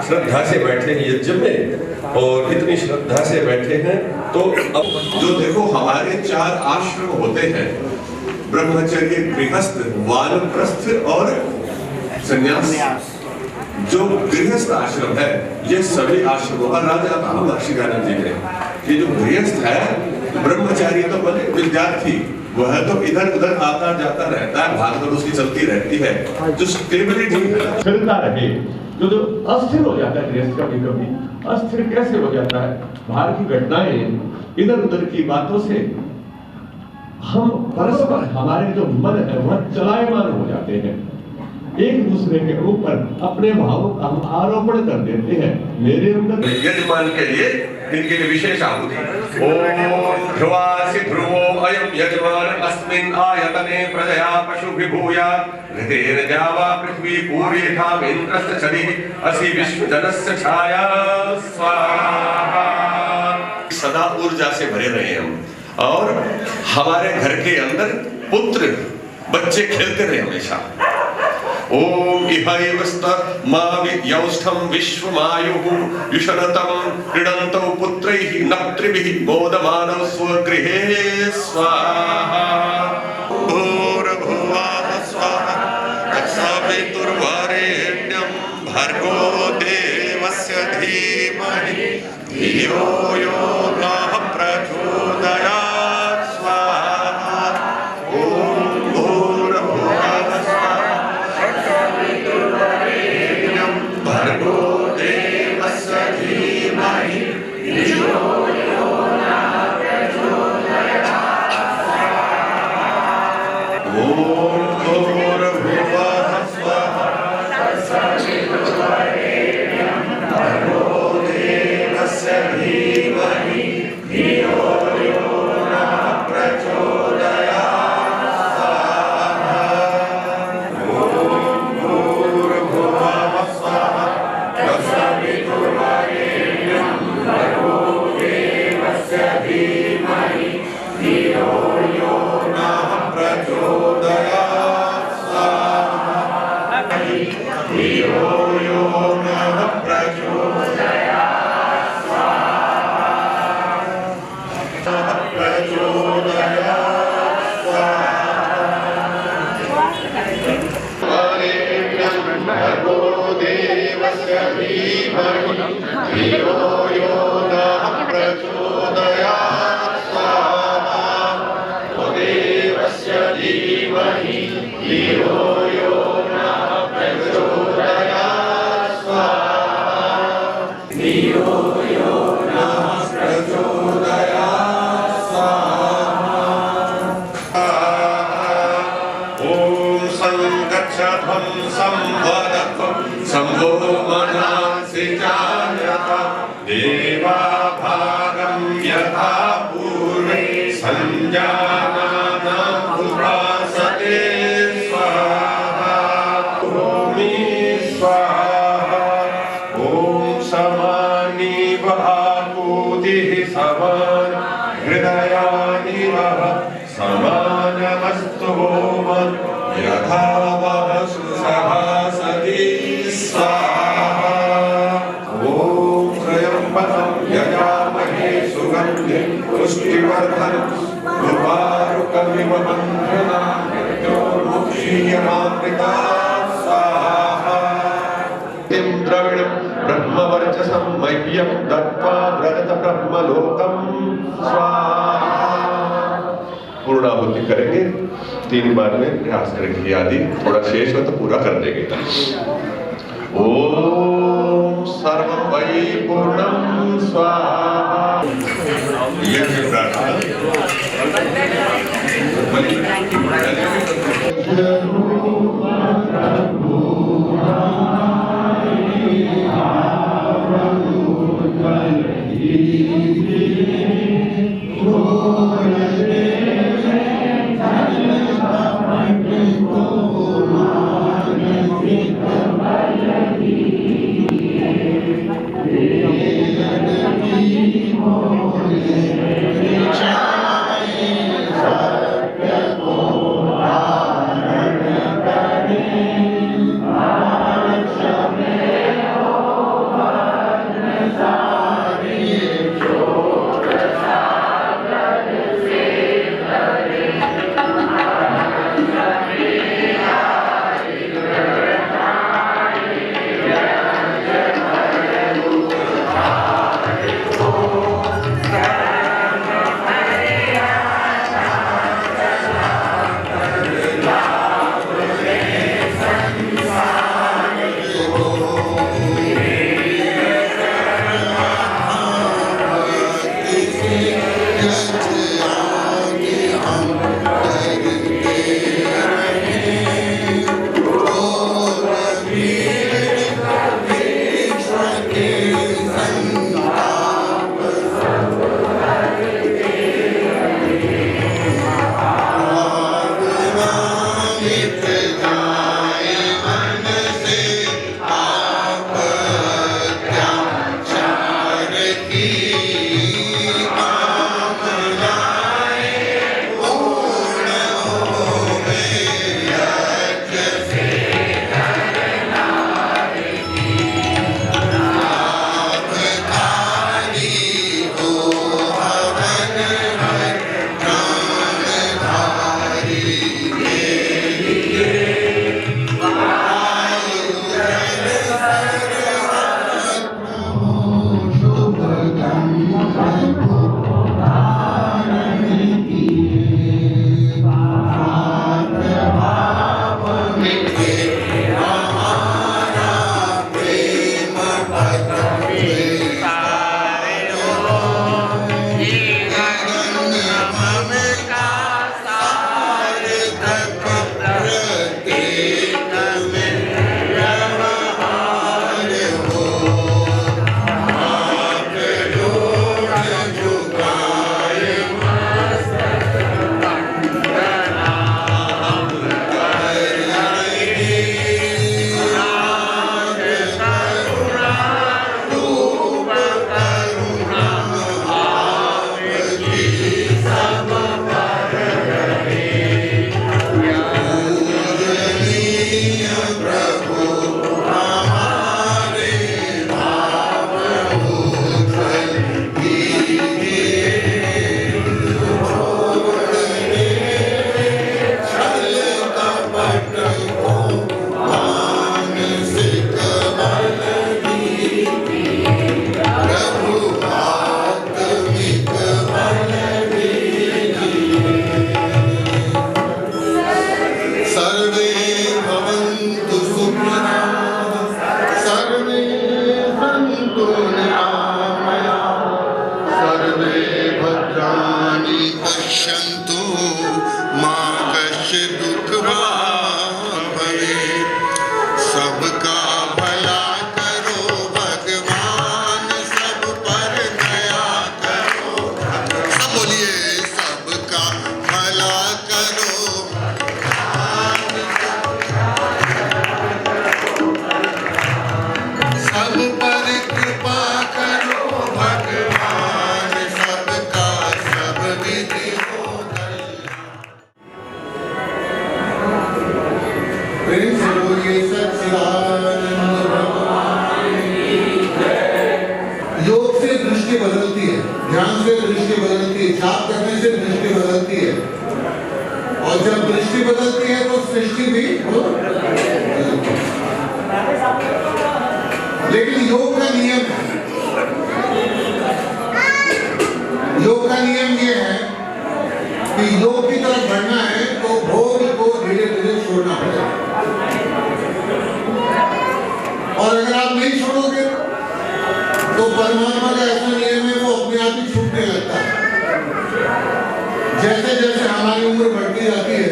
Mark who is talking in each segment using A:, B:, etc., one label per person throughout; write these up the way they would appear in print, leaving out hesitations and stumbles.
A: श्रद्धा से बैठे हैं यज्ञ में और इतनी श्रद्धा से बैठे हैं। तो अब जो देखो हमारे 4 आश्रम होते हैं, ब्रह्मचर्य, गृहस्थ, वानप्रस्थ और संन्यास। जो गृहस्थ आश्रम है ये सभी आश्रमों का राजा कहा महर्षि दयानंद जी ने। ये जो गृहस्थ है, ब्रह्मचारी तो बोले विद्यार्थी, वह तो इधर उधर आता जाता रहता है, भागदौड़ उसकी चलती रहती है। जो स्टेबिलिटी है, स्थिरता रहे, जो अस्थिर हो जाता है गृहस्थ कभी कभी। अस्थिर कैसे हो जाता है? बाहर की घटनाएं, इधर उधर की बातों से हम परस्पर हमारे जो मन है वह चलायमान हो जाते हैं, एक दूसरे के ऊपर अपने भावों का हम आरोपण कर देते हैं। मेरे अंदर यजमान के लिए इनके लिए विशेष आहुति। ओम ध्रुवासि ध्रुवो अयं यजमान अस्मिन् आयतने प्रजया पशु विभूया ऋतेन जावा पृथ्वी पूर्यथा इन्द्रस्य चरिः असि विश्वजनस्य छाया स्वाहा। सदा ऊर्जा से भरे रहे हम और हमारे घर के अंदर पुत्र बच्चे खेलते रहे हमेशा। ओम इहैवस्तमावियौष्ठं विश्वमायुः युषरतं क्रीडन्तौ पुत्रैः नप्त्रिभिः मोदमानौ स्वगृहे स्वाहा। भूर्भुवः स्वः तत्सवितुर्वरेण्यं भर्गो देवस्य धीमहि धियो यो नः प्रचोदयात् स्वाहा। ओम भूर्भुवः भर्गो देवस्य धीमहि धियो यो नः प्रचोदयात्। ओम भूर्भुवः स्वः तत्सवितुर्वरेण्यं भर्गो देवस्य धीमहि धियो यो नः प्रचोदयात् स्वाहा। ओम भूर्भुवः स्वः तत्सवितुर्वरेण्यं भर्गो देवस्य धीमहि धियो यो नः प्रचोदयात् स्वाहा। धियो यो नः प्रचोदयात् स्वाहा। प्रचोदयात् स्वाहा। भर्गो देवस्य धीमहि धियो यो नः प्रचोदयात् स्वाहा। देवस्य धीमहि धियो यो नः प्रचोदयात् स्वाहा। धियो यो नः प्रचोदयात् स्वाहा। ओम संगच्छध्वं संवदध्वं संभो मनांसि जायता देवा भागं यथा पूर्वे संजानाना उपासते स्वाहा। भूमि स्वाहा। ओम समानि वहापूतिः समान हृदयानि वः समानमस्तु होमं यथा वः सुसहासति स्वाहा। ओम त्र्यंबकं यजामहे सुगन्धिं पुष्टिवर्धनं उर्वारुकमिव बन्धनान् मृत्योर्मुक्षीयमामृतात् स्वाहा। द्रविणं ब्रह्मवर्चसं मह्यं दत्त्वा व्रजत ब्रह्मलोकं स्वाहा। पूर्णाहुति करेंगे 3 बार में प्रयास करेंगे, आदि थोड़ा शेष हो तो पूरा कर देंगे। ओम सर्वं वै पूर्णं स्वाहा। ये प्रार्थना
B: पश्यन्तु मा कश्चित् दुःखभाग् भवेत्। सबका भला करो भगवान, सब पर दया करो। सब बोलिए, सबका भला करो, सब पर कृपा करो भगवान, सबका सब विधि हो कल्याण। प्रेम से बोलिए सच्चिदानंद भगवान की जय। योग से दृष्टि बदलती है, ध्यान से दृष्टि बदलती है, जाप करने से दृष्टि बदलती है, और जब दृष्टि बदलती है तो सृष्टि भी बदलती है। लेकिन योग का नियम है, योग का नियम ये है कि योग की तरफ बढ़ना है तो भोग को धीरे धीरे छोड़ना पड़ेगा, और अगर आप नहीं छोड़ोगे तो परमात्मा का ऐसा नियम है वो अपने आप ही छूटने लगता है। जैसे जैसे हमारी उम्र बढ़ती जाती है,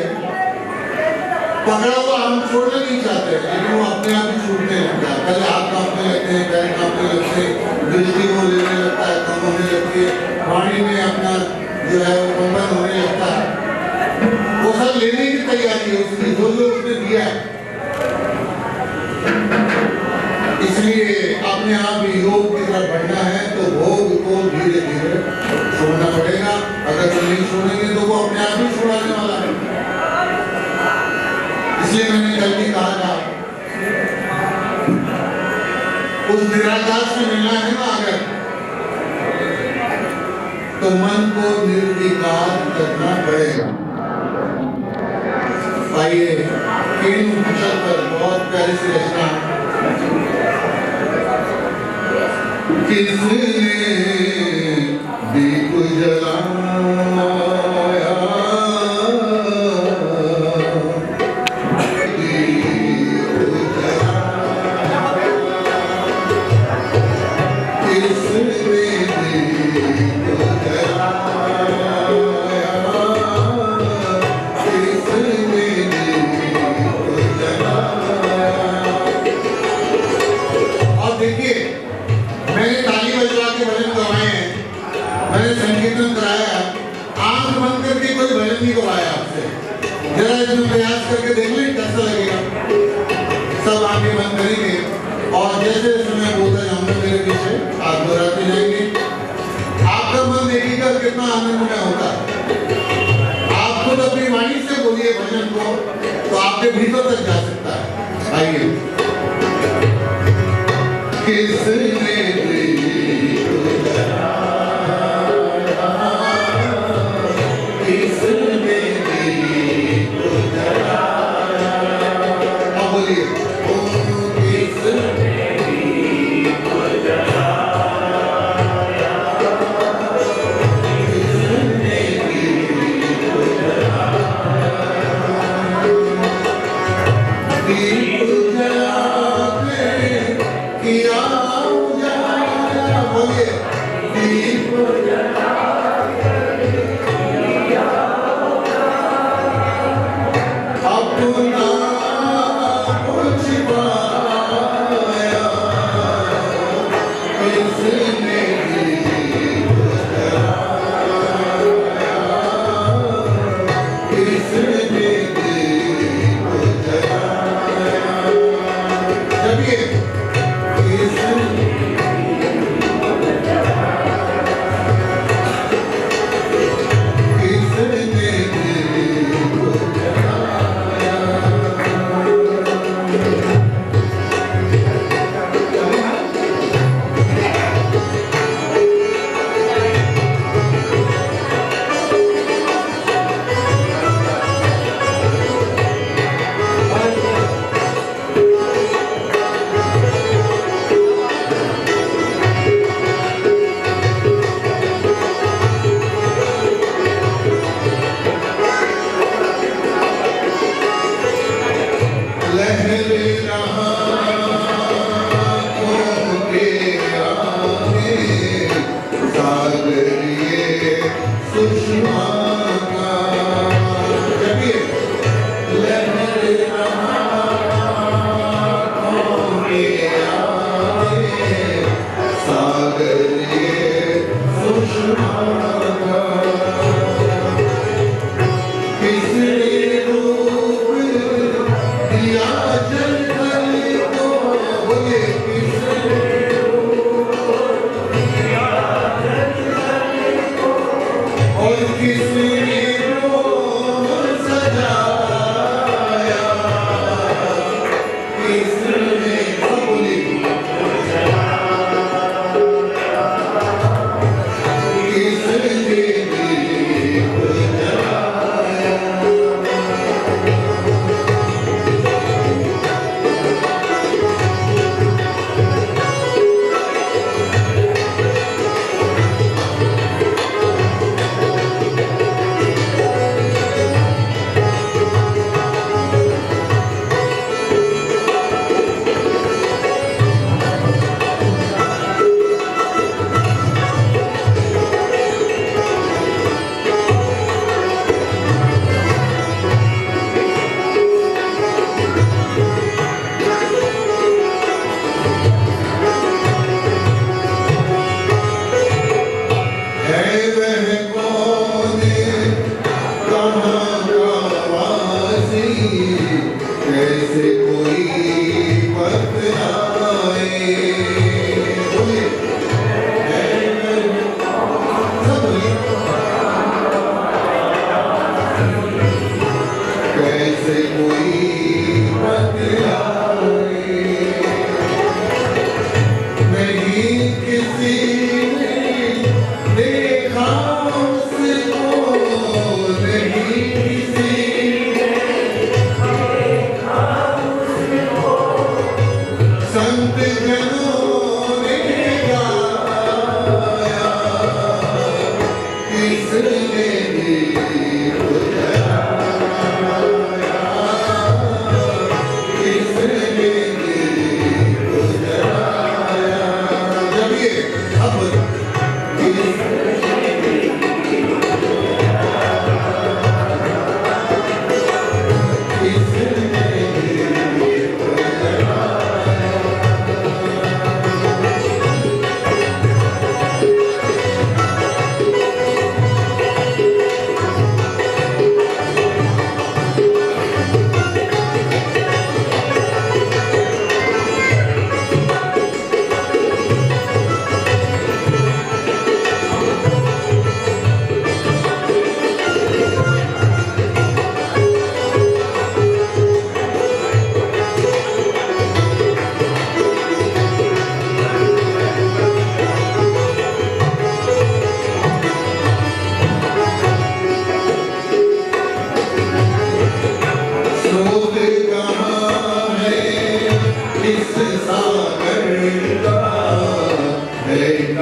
B: पकड़ा हुआ हम छोड़ना नहीं चाहते, लेकिन वो अपने आप ही छूटने लगता है। पहले हाथ कांपने लगते हैं, पैर कांपने लगते हैं, दृष्टि को लेने लगता है, कम होने लगती है, वाणी में अपना जो है वो कंपन होने लगता है। वो सब लेने की तैयारी है उसकी, जो जो उसने दिया है। इसलिए अपने आप योग की तरफ बढ़ना है तो भोग को धीरे धीरे छोड़ना पड़ेगा। अगर तुम नहीं छोड़ेंगे तो वो अपने आप ही छोड़ाने वाला है। इसलिए मैंने कल भी कहा था, उस निराकार से मिलना है ना अगर, तो मन को निर्विकार करना पड़ेगा। आइए तीन कुशल पर बहुत प्यारी सी रचना। किसने दीप जलाया, संकीर्तन कराया, आंख बंद करके कोई भजन नहीं गवाया आपसे। जरा इसमें प्रयास करके देख लें कैसा लगेगा। सब आंखें बंद करेंगे और जैसे मैं बोलता जाऊंगा मेरे पीछे आप दोहराते जाएंगे। आपका मन देखिएगा कितना आनंदमय होता है। आप खुद अपनी वाणी से बोलिए भजन को तो आपके भीतर तक जा सकता है। आइए। किसने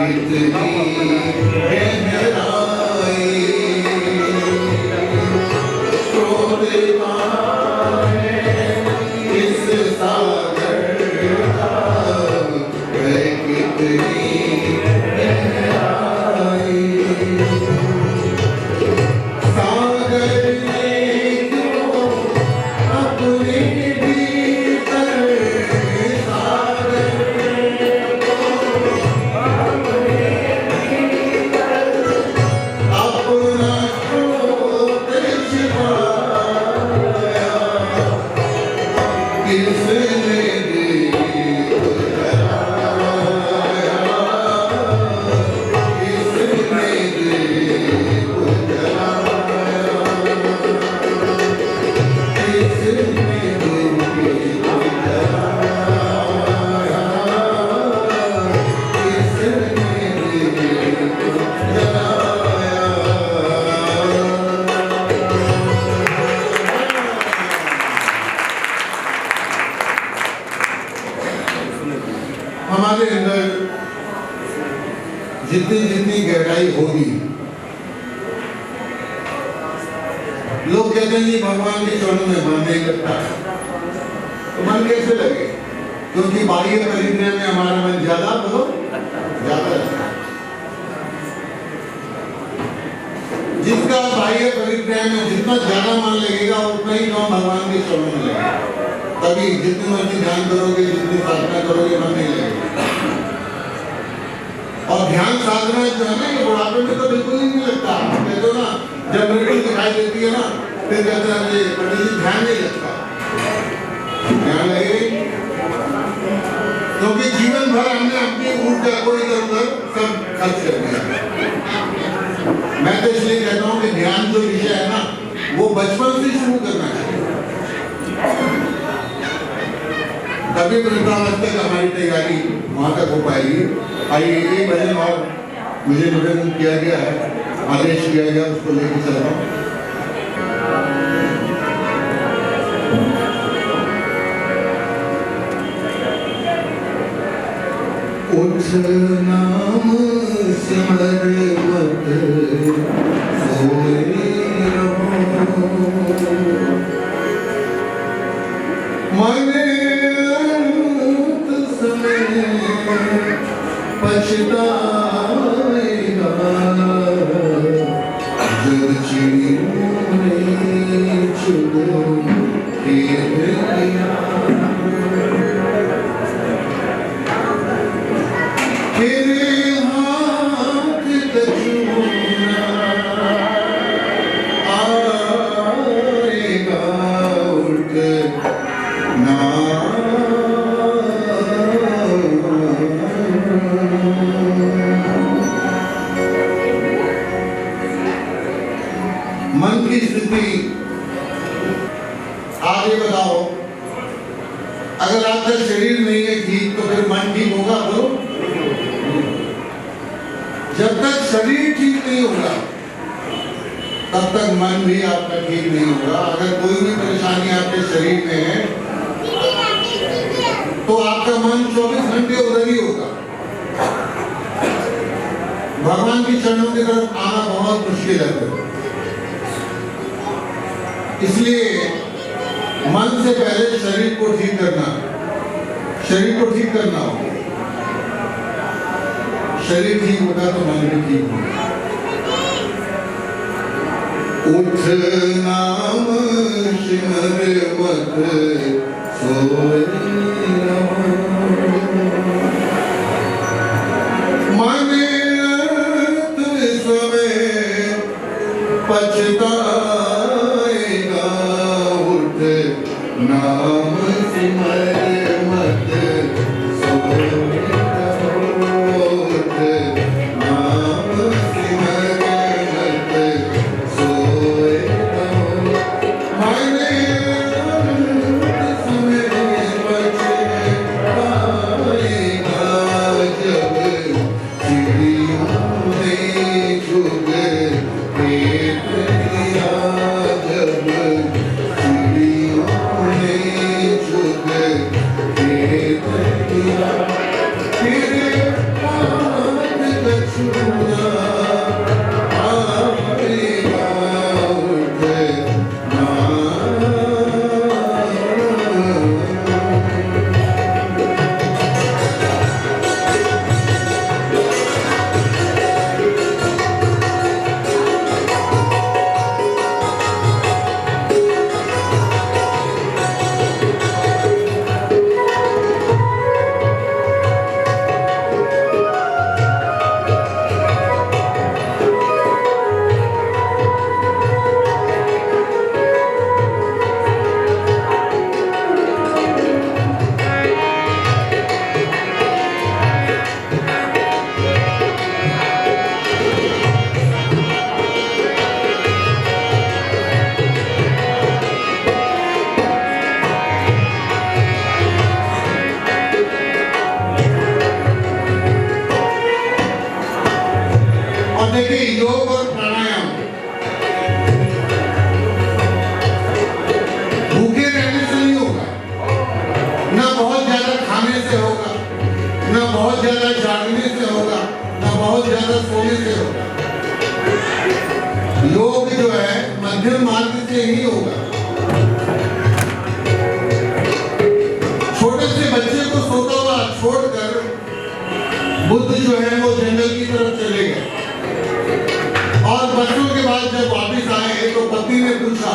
B: कितनी गहराई स्रोत पाए इस सागर का है कितनी गहराई सागर में क्यों अपने भीतर सागर अपना स्रोत छिपाया किसने दीप जलाया किसने दीप जलाया किसने दीप जलाया किसने दीप जलाया। हमारे अंदर जितनी जितनी गहराई होगी, लोग कहते हैं जी भगवान के चरणों में मन नहीं लगता, तो मन कैसे लगे? क्योंकि बाह्य परिक्रिया में हमारा मन ज्यादा लगता है। जिसका बाह्य परिक्रिया में जितना ज्यादा मन लगेगा उतना ही कम भगवान के चरणों में लगेगा। तभी जितनी मर्जी ध्यान करोगे, जितनी साधना करोगे, मन नहीं लगेगा। और ध्यान साधना जो है ना, ये बुढ़ापे में तो बिल्कुल ही नहीं लगता। कहते हो ना, जब बिल्कुल दिखाई देती है ना, फिर कहते हैं ये पंडित जी ध्यान नहीं लगता। ध्यान लगेगा क्योंकि जीवन भर हमने अपनी ऊर्जा को इधर उधर सब खर्च कर दिया। मैं तो इसलिए कहता हूँ कि ध्यान जो विषय है ना, वो बचपन से शुरू करना चाहिए, तभी वृद्धावस्था तक हमारी तैयारी वहां तक हो पाएगी। आइए एक भजन और मुझे निवेदन किया गया है, आदेश किया गया, उसको लेकर चल रहा हूँ। उठ नाम सिमर मत सोए रहो, मने अंत समय पछताएगा, जब चिड़ियों ने चुग घेर लिया, तेरे हाथ कछुआ आएगा उठ ना। मन की स्थिति आगे बताओ। अगर आपका शरीर नहीं है ठीक, तो फिर मन ठीक होगा? बोलो। जब तक शरीर ठीक नहीं होगा, तब तक मन भी आपका ठीक नहीं होगा। अगर कोई भी परेशानी आपके शरीर में है, तो आपका मन 24 घंटे उधर ही होगा। भगवान की चरणों की तरफ आना बहुत मुश्किल है। इसलिए मन से पहले शरीर को ठीक करना, शरीर को ठीक करना हो। शरीर ठीक होगा तो मन भी ठीक होगा। उठ नाम सिमर मत सोए रहो, मने अंत समय पछताएगा, उठ नाम सिमर मत सोए रहो, उठ नाम सिमर मत सोए रहो, मने अंत समय पछताएगा, जब चिड़ियों ने चुग घेर लिया। देखिए योग और प्राणायाम भूखे रहने से नहीं होगा, ना बहुत ज्यादा खाने से होगा, ना बहुत ज्यादा जागने से होगा, ना बहुत ज्यादा सोने से होगा। योग जो है मध्यम मार्ग से ही होगा। छोटे से बच्चे को सोता हुआ छोड़कर बुद्ध जो है वो जंगल की तरफ चले गए और बच्चों के बाद जब वापस आए तो पत्नी ने पूछा,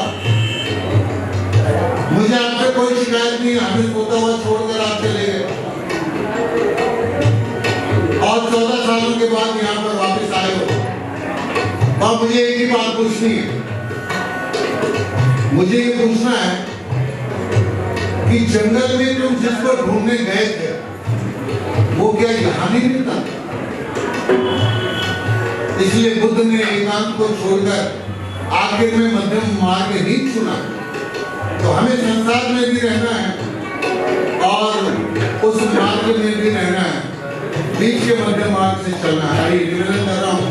B: मुझे आपसे कोई शिकायत नहीं, हमें सोता हुआ छोड़कर आप चले गए और 14 सालों के बाद यहाँ पर वापस आए हो। और मुझे एक ही बात पूछनी है, मुझे ये पूछना है कि जंगल में तुम जिस पर ढूंढने गए थे वो क्या यहाँ नहीं मिलता? इसलिए बुद्ध ने एकांत को छोड़कर आखिर में मध्यम मार्ग ही चुना। तो हमें संसार में भी रहना है और उस मार्ग में भी रहना है, बीच के मध्यम मार्ग से चलना है। निवेदन कर रहा हूँ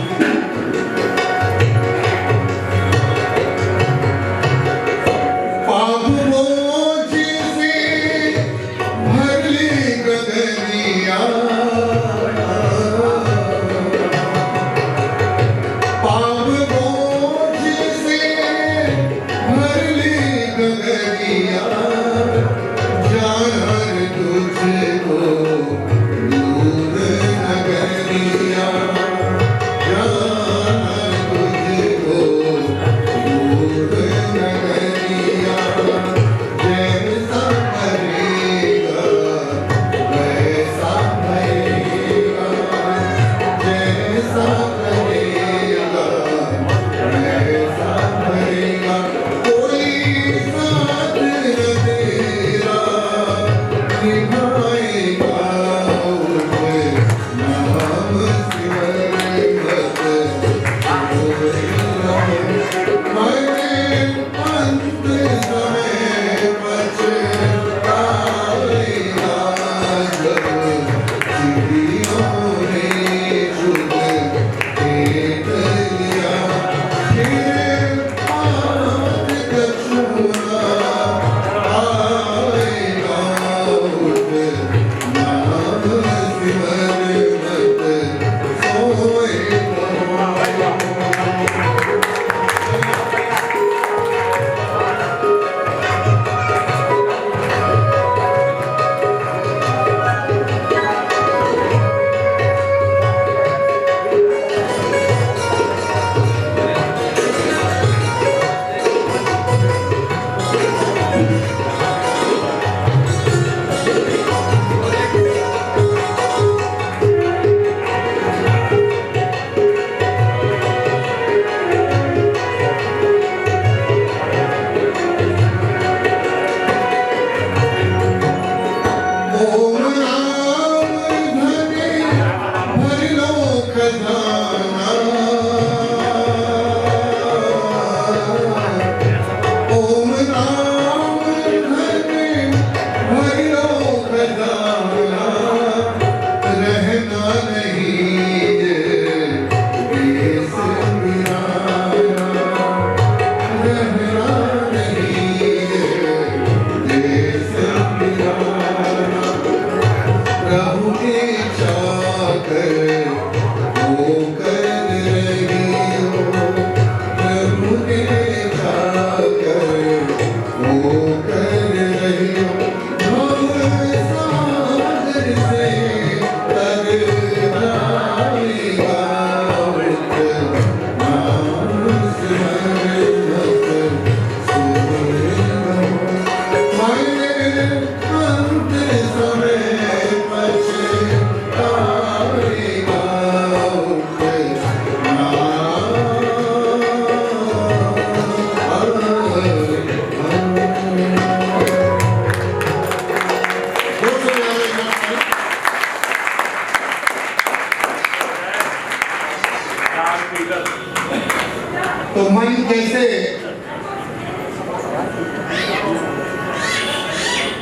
B: तो मन कैसे,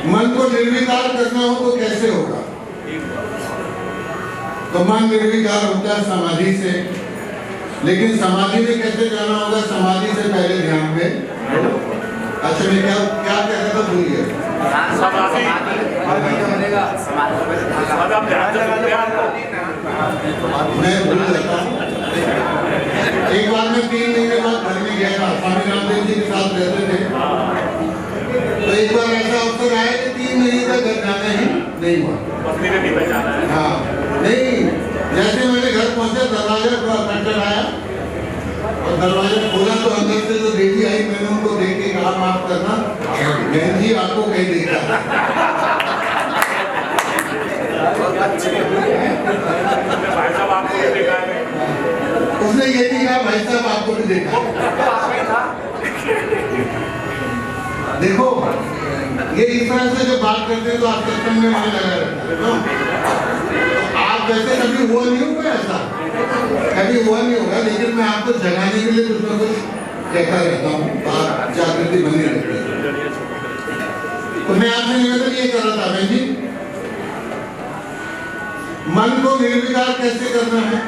B: मन को निर्विकार करना हो तो कैसे होगा? तो मन निर्विकार होता है समाधि से, लेकिन समाधि में कैसे जाना होगा? समाधि से पहले ध्यान में। अच्छा मैं क्या क्या कह रहा था भूल गया। मैं भूल जाता हूँ। एक बार मैं 3 महीने बाद घर में गया था, स्वामी रामदेव जी के साथ रहते थे। तो एक बार ऐसा अवसर आया कि 3 महीने तक घर जाना ही नहीं हुआ। हाँ नहीं, जैसे मैंने घर पहुंचा दरवाजा थोड़ा खटखटाया और दरवाजा खोला तो अंदर से जो बेटी आई, मैंने उनको देख के कहा माफ करना बहन जी आपको कहीं देखा। उसने ये नहीं कहा भाई साहब आपको भी देखा। देखो ये इस तरह से जब बात करते हैं तो आप सत्संग में मन लगा रहता है। आप वैसे कभी हुआ नहीं होगा, ऐसा कभी हुआ नहीं होगा, लेकिन मैं आपको जगाने के लिए कुछ ना कुछ कहता रहता हूँ, आप जागृति बनी रहती है। तो मैं आपसे निवेदन ये कर रहा था बहन जी, मन को निर्विकार कैसे करना है?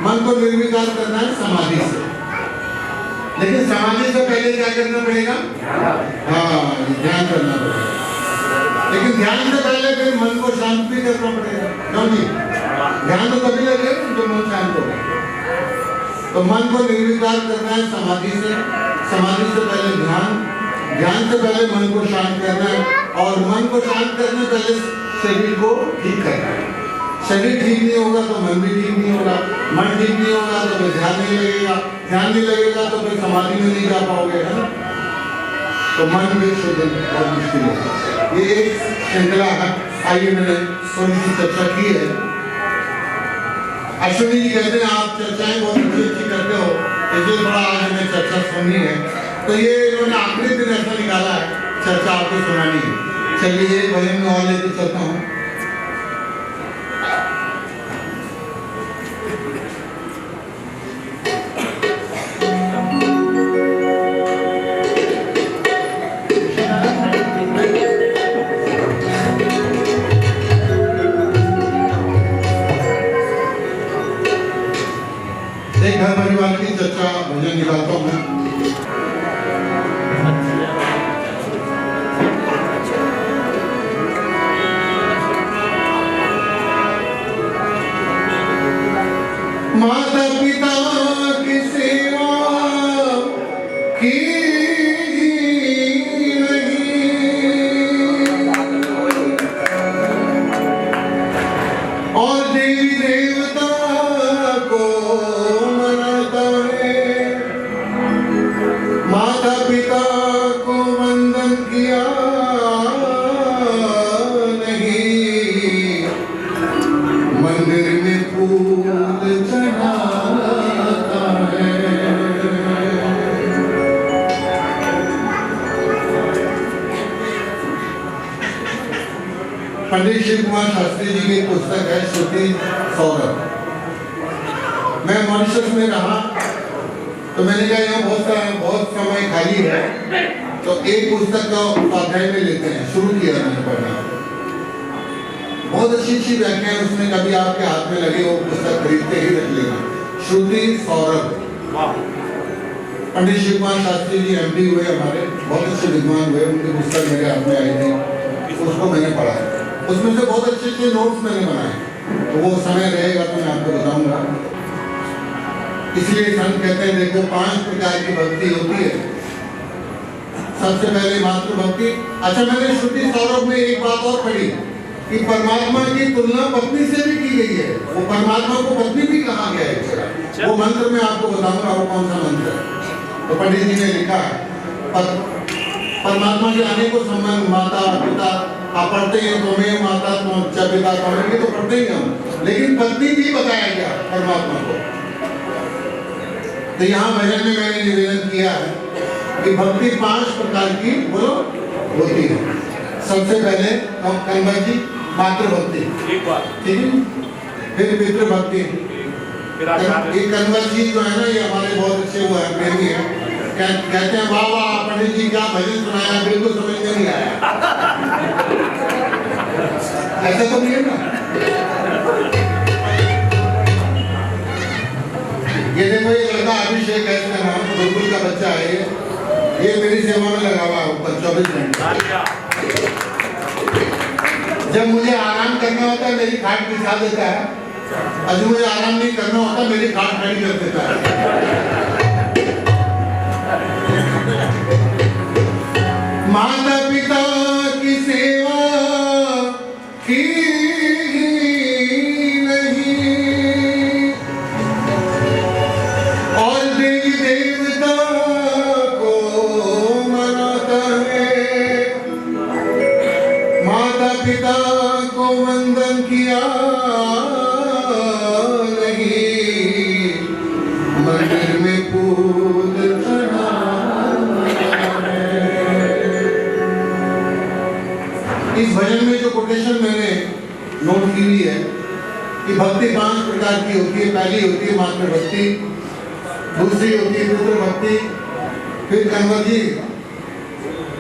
B: मन को निर्विकार करना है समाधि से। लेकिन समाधि से पहले क्या करना पड़ेगा? हाँ ध्यान करना पड़ेगा। लेकिन ध्यान से पहले फिर मन को शांत भी करना पड़ेगा, क्यों नहीं? ध्यान तो तभी लगेगा जब मन शांत होगा। तो मन को निर्विकार करना है समाधि से। समाधि से पहले ध्यान, ध्यान से पहले मन को शांत करना है, और मन को शांत करने पहले शरीर को ठीक करना है। शरीर ठीक नहीं होगा तो मन भी ठीक नहीं होगा, मन ठीक नहीं होगा तो फिर ध्यान नहीं लगेगा, ध्यान नहीं लगेगा तो फिर समाधि में नहीं जा पाओगे, है ना? तो मन में शोधन बहुत मुश्किल है। ये एक श्रृंखला है, आइए मैंने थोड़ी सी चर्चा की है। अश्विनी जी कहते हैं आप चर्चाएं बहुत अच्छी करते हो, इसलिए थोड़ा आज हमें चर्चा सुननी है। तो ये इन्होंने आखिरी दिन ऐसा निकाला है चर्चा आपको सुनानी है। चलिए एक भजन में और लेके चलता हूँ। घर परिवार की चर्चा भजन निकालता हूँ मैं। माता पिता की सेवा की और देवी देवता को माता पिता को वंदन किया नहीं, मंदिर में फूल चढ़ाता है। पंडित शिव कुमार शास्त्री जी की पुस्तक है श्रुति सौरभ। मैं मॉरिशस में रहा तो मैंने कहा यहाँ बहुत समय खाली है, तो एक पुस्तक का स्वाध्याय में लेते हैं। शुरू किया मैंने पढ़ना, बहुत अच्छी व्याख्या है उसमें, कभी आपके हाथ में लगे वो पुस्तक खरीदते ही रख लेना। श्रुति सौरभ, पंडित शिव कुमार शास्त्री जी एमडी हुए हमारे, बहुत अच्छे विद्वान हुए, उनकी पुस्तक मेरे हाथ में आई थी, उसको मैंने पढ़ा। उसमें से बहुत अच्छे नोट्स मैंने बनाए, तो वो समय रहेगा तो मैं आपको बताऊंगा। इसलिए संत कहते हैं देखो 5 प्रकार की भक्ति होती है। सबसे पहले मातृ भक्ति। अच्छा मैंने श्रुति सौरभ में एक बात और पढ़ी कि परमात्मा की तुलना पत्नी से भी की गई है। वो परमात्मा को पत्नी भी कहा गया है। वो मंत्र में आपको बताऊंगा वो कौन सा मंत्र है। तो पंडित जी ने लिखा परमात्मा के आने को संबंध माता पिता आप पढ़ते हैं, तुम्हें माता तुम पिता तुम्हें तो पढ़ते ही हम, लेकिन पत्नी भी बताया गया परमात्मा को। तो यहाँ भजन में मैंने निवेदन किया है कि भक्ति 5 प्रकार की बोलो होती है। सबसे पहले कन्वर जी मातृ भक्ति, ठीक है, फिर पितृ भक्ति। ये कन्वर जी जो है ना ये हमारे बहुत अच्छे वो है, प्रेमी है, कहते हैं वाह वाह पंडित जी क्या भजन सुनाया, बिल्कुल समझ में नहीं आया। ऐसा तो नहीं है ना। ये ये मेरी सेवा में लगा हुआ है ऊपर 24 घंटे। जब मुझे आराम करना होता है मेरी खाट बिछा देता है, और जब मुझे आराम नहीं करना होता मेरी खाट खड़ी कर देता है। माता पिता की सेवा की नहीं और देवी देवता को मनाता है। माता पिता को वंदन किया नहीं, मंदिर में फूल चढ़ा। इस भजन में जो कोटेशन मैंने नोट की हुई है कि भक्ति 5 प्रकार की होती है। पहली होती है मातृ भक्ति, दूसरी होती है पुत्र भक्ति, फिर कन्वर जी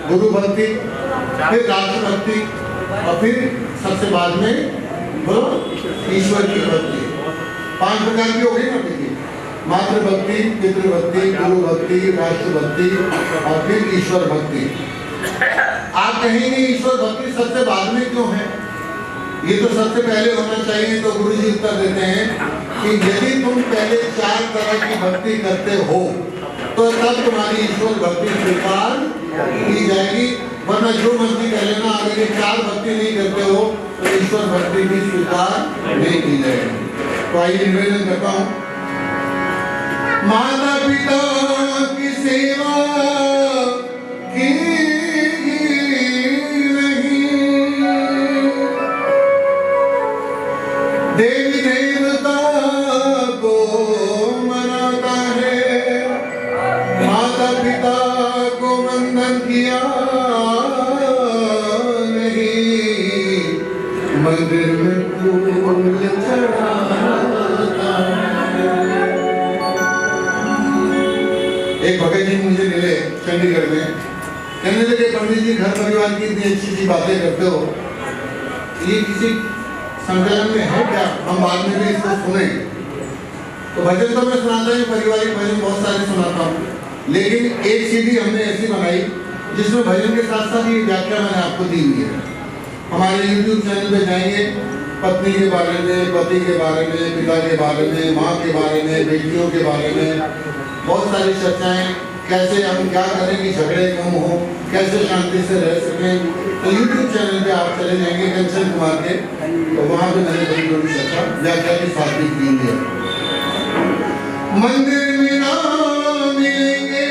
B: गुरु भक्ति, फिर राष्ट्र भक्ति, और फिर सबसे बाद में बोलो ईश्वर की भक्ति। 5 प्रकार की हो गई ना भक्ति, मातृ भक्ति, पितृ भक्ति, गुरु भक्ति, राष्ट्र भक्ति और फिर ईश्वर भक्ति। आप कहेंगे ईश्वर भक्ति सबसे बाद में क्यों है? ये तो सबसे पहले होना चाहिए। तो गुरु जी उत्तर देते हैं कि यदि तुम पहले 4 तरह की भक्ति करते हो तो तब तुम्हारी ईश्वर भक्ति स्वीकार की जाएगी, वरना जो मर्जी कर लेना, अगर ये 4 भक्ति नहीं करते हो तो ईश्वर भक्ति भी स्वीकार नहीं की जाएगी। तो आइए निवेदन करता हूँ, माता पिता की सेवा की देवी देवता को मनाता है, माता पिता को वंदन किया नहीं, मंदिर में फूल चढ़ाता है। एक भगत जी मुझे मिले चंडीगढ़ में, कहने लगे पंडित जी घर परिवार की इतनी अच्छी अच्छी बातें करते हो, ये किसी संकलन में है क्या? हम बाद में भी इसको सुने। तो भजन तो मैं सुनाता हूँ, पारिवारिक भजन बहुत सारे सुनाता हूँ, लेकिन एक सीडी हमने ऐसी बनाई जिसमें भजन के साथ साथ ये व्याख्या मैंने आपको दी हुई है। हमारे YouTube चैनल पे जाएंगे, पत्नी के बारे में, पति के बारे में, पिता के बारे में, माँ के बारे में, बेटियों के बारे में बहुत सारी चर्चाएं, कैसे हम क्या करें कि झगड़े कम हो, कैसे शांति से रह सकें। तो YouTube चैनल पे आप चले जाएंगे कंचन कुमार के, तो वहाँ पे मैंने बड़ी बड़ी चर्चा व्याख्या की साथ भी की है। मंदिर में ना मिलेंगे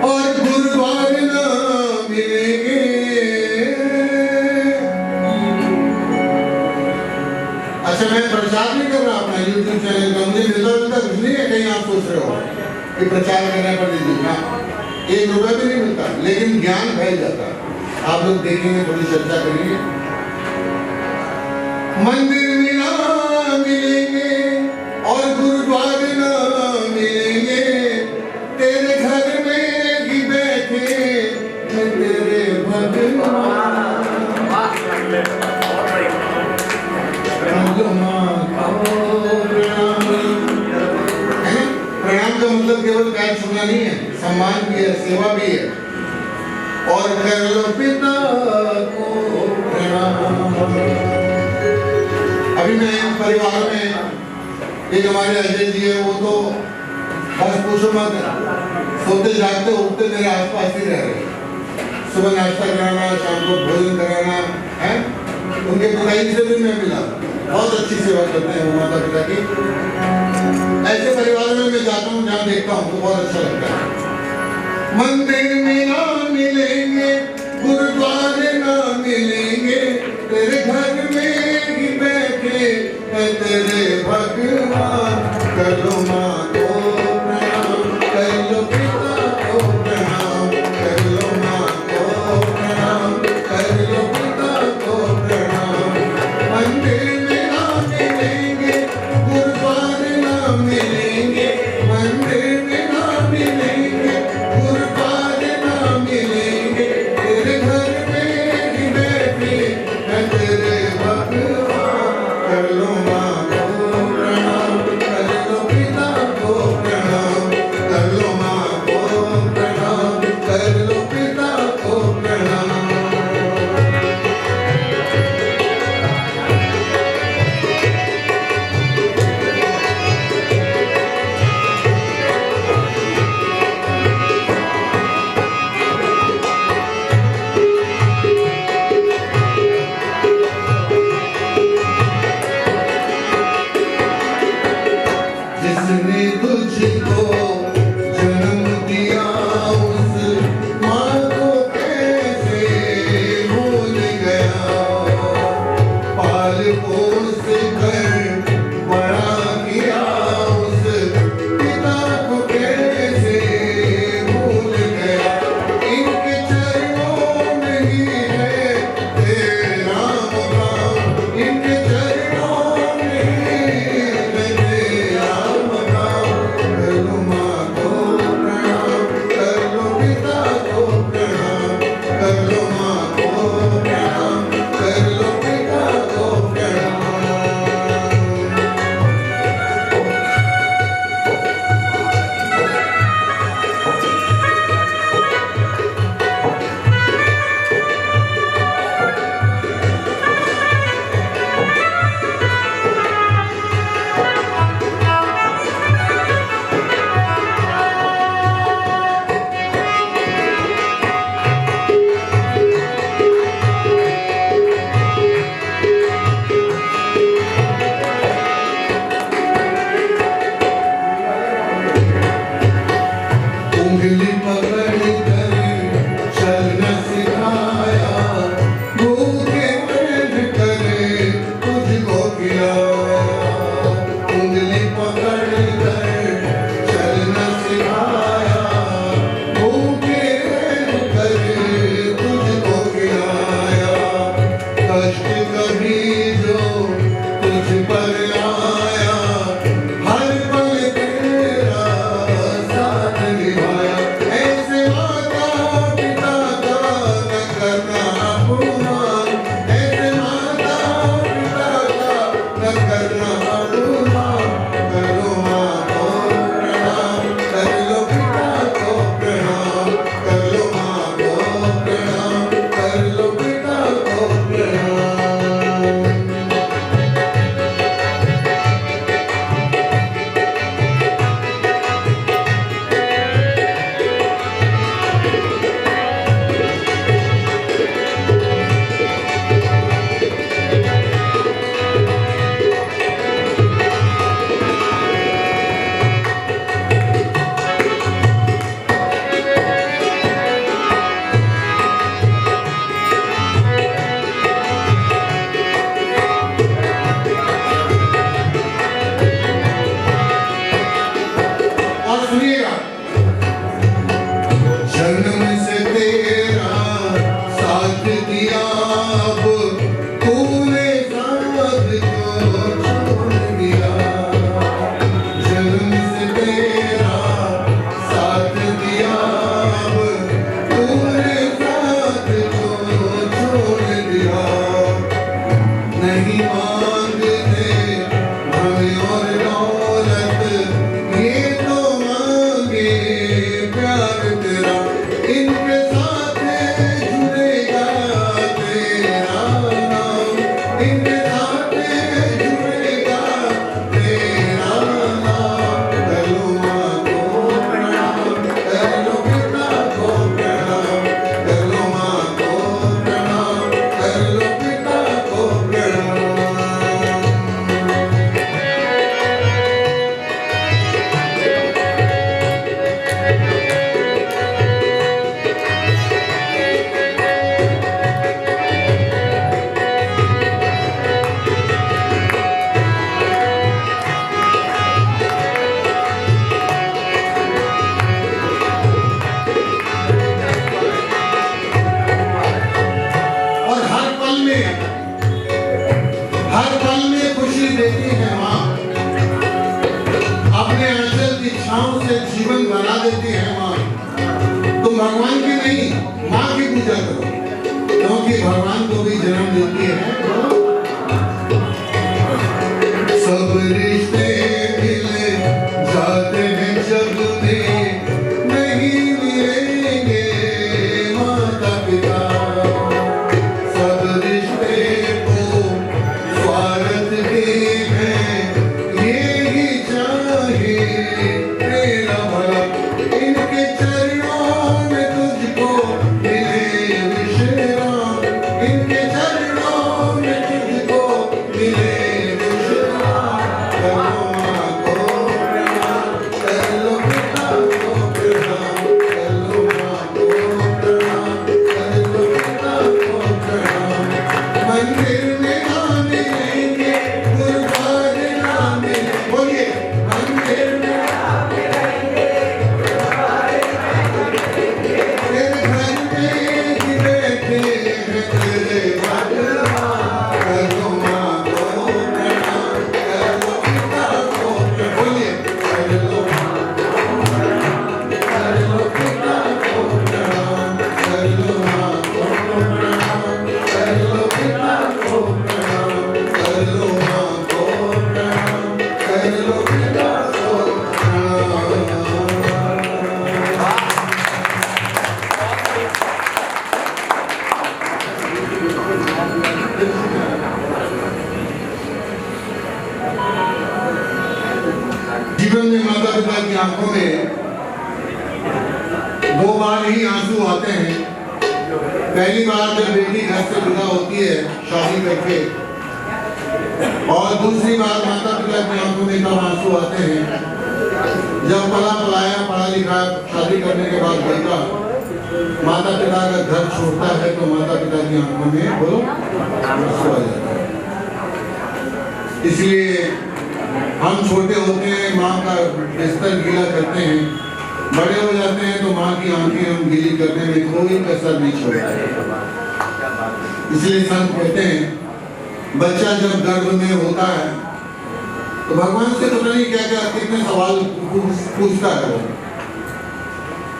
B: और गुरुद्वारे ना मिलेंगे, अच्छा मैं प्रचार नहीं कर रहा अपना YouTube चैनल का, मुझे मिलता कुछ नहीं है। कहीं आप सोच रहे हो कि प्रचार करने पर दीजिए ना, 1 रुपया भी नहीं मिलता, लेकिन ज्ञान फैल जाता है। आप लोग देखेंगे, थोड़ी चर्चा करेंगे। मंदिर में ना मिलेंगे और गुरुद्वारे ना मिलेंगे, तेरे घर में ही बैठे तेरे भगवान। प्रणाम का मतलब केवल पैर छूना नहीं है, सम्मान भी है, सेवा भी है। और कर लो पिता को प्रणाम। अभी मैं परिवार में एक हमारे अजय जी है, वो तो बस पूछो मत, सोते जागते उठते मेरे आसपास ही रह रहे। सुबह नाश्ता कराना, शाम को भोजन कराना है। उनके पिताजी से भी मैं मिला, बहुत अच्छी सेवा करते हैं वो माता पिता की। ऐसे परिवार में मैं जाता हूँ, जहाँ देखता हूँ तो बहुत अच्छा लगता है। मंदिर में ना मिलेंगे, गुरुद्वारे ना मिलेंगे, तेरे घर में ही बैठे है तेरे भगवान। कर लो माँ को प्रणाम, कर लो पिता को प्रणाम, कर लो माँ को प्रणाम, कर लो पिता को प्रणाम। मंदिर में ना मिलेंगे, गुरुद्वारे ना मिलेंगे, मंदिर में ना मिलेंगे, गुरुद्वारे ना मिलेंगे, तेरे घर में ही बैठे है तेरे भगवान। कर लो माँ को प्रणाम, कर लो पिता को पोस कर बड़ा किया उस पिता को कैसे भूल गया। इनके चरणों में ही है तेरा मुकाम, इनके चरणों में ही है तेरा मुकाम। कर लो माँ को प्रणाम, कर लो पिता को प्रणाम, कर लो माँ को प्रणाम, कर लो पिता को प्रणाम। उंगली पकड़ कर चलना सिखाया, भूखे पेट करे तुझको खिलाया। उंगली पकड़ कर चलना सिखाया, भूखे पेट करे तुझको खिलाया। कष्ट कभी जो तुझ पर आया, हर पल तेरा साथ निभाया। ऐसे माता पिता का न करना अपमान, ऐसे माता पिता का न करना अपमान। कर लो माँ को प्रणाम, कर लो पिता को प्रणाम, कर लो माँ को प्रणाम, कर लो पिता को प्रणाम। और सुनिएगा, जन्म से तेरा साथ दिया, अब तूने साथ क्यों छोड़ दिया। जन्म से तेरा साथ दिया, अब तूने साथ क्यों छोड़ दिया। नहीं मांगते हमें और दौलत, ये तो मांगे प्यार तेरा। इनके साथ जुड़ेगा तेरा नाम, इनके साथ जुड़ेगा तेरा नाम। कर लो माँ को प्रणाम, कर लो पिता को प्रणाम, कर लो माँ को प्रणाम, कर लो पिता को प्रणाम। और हर पल में खुशी देती है माँ। अपने आंचल की छांव से जीवन बना देती है माँ। तुम भगवान की नहीं, माँ की पूजा करो, क्योंकि भगवान को भी जन्म देती है। सब रिश्ते मिल जाते हैं जग में, नहीं मिलेंगे माता पिता। सब रिश्ते को स्वार्थ के हैं, यही चाहे तेरा भला। इनके चरणों में तुझको मिले विश्राम, इनके चरणों में जीवन में माता पिता की आंखों में 2 बार ही आंसू आते हैं। पहली बार जब बेटी घर से विदा होती है शादी करके, और दूसरी बार माता पिता की आंखों में कब आंसू आते हैं जब पढ़ा लिखा शादी करने के बाद बेटा माता पिता का घर छोड़ता है, तो माता पिता की आंखों में बोलो आंसू आ जाता है। इसलिए हम छोटे होते हैं, माँ का बिस्तर गीला करते हैं, बड़े हो जाते हैं तो माँ की आंखें हम गीली करने में कोई कसर नहीं छोड़ता है। इसलिए संत कहते हैं बच्चा जब गर्भ में होता है तो भगवान से पता नहीं क्या क्या कितने सवाल पूछता है वो,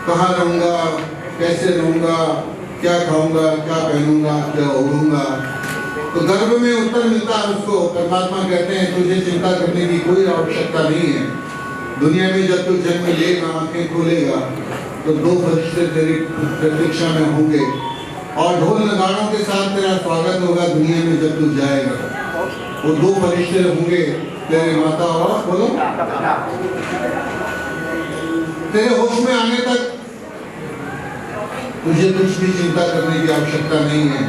B: कहाँ रहूंगा, कैसे रहूंगा, क्या खाऊंगा, क्या पहनूंगा, क्या ओढ़ूंगा। तो गर्भ में उत्तर मिलता है उसको। परमात्मा कहते हैं तुझे चिंता करने की कोई आवश्यकता नहीं है। दुनिया में जब तू जन्म लेगा, आंखें खोलेगा तो 2 फरिश्ते तेरी प्रतीक्षा में होंगे और ढोल नगाड़ों के साथ तेरा स्वागत होगा। दुनिया में जब तू जाएगा वो 2 फरिश्ते होंगे तेरे माता और बोलो तेरे होश में आने तक तुझे कुछ भी चिंता करने की आवश्यकता नहीं है।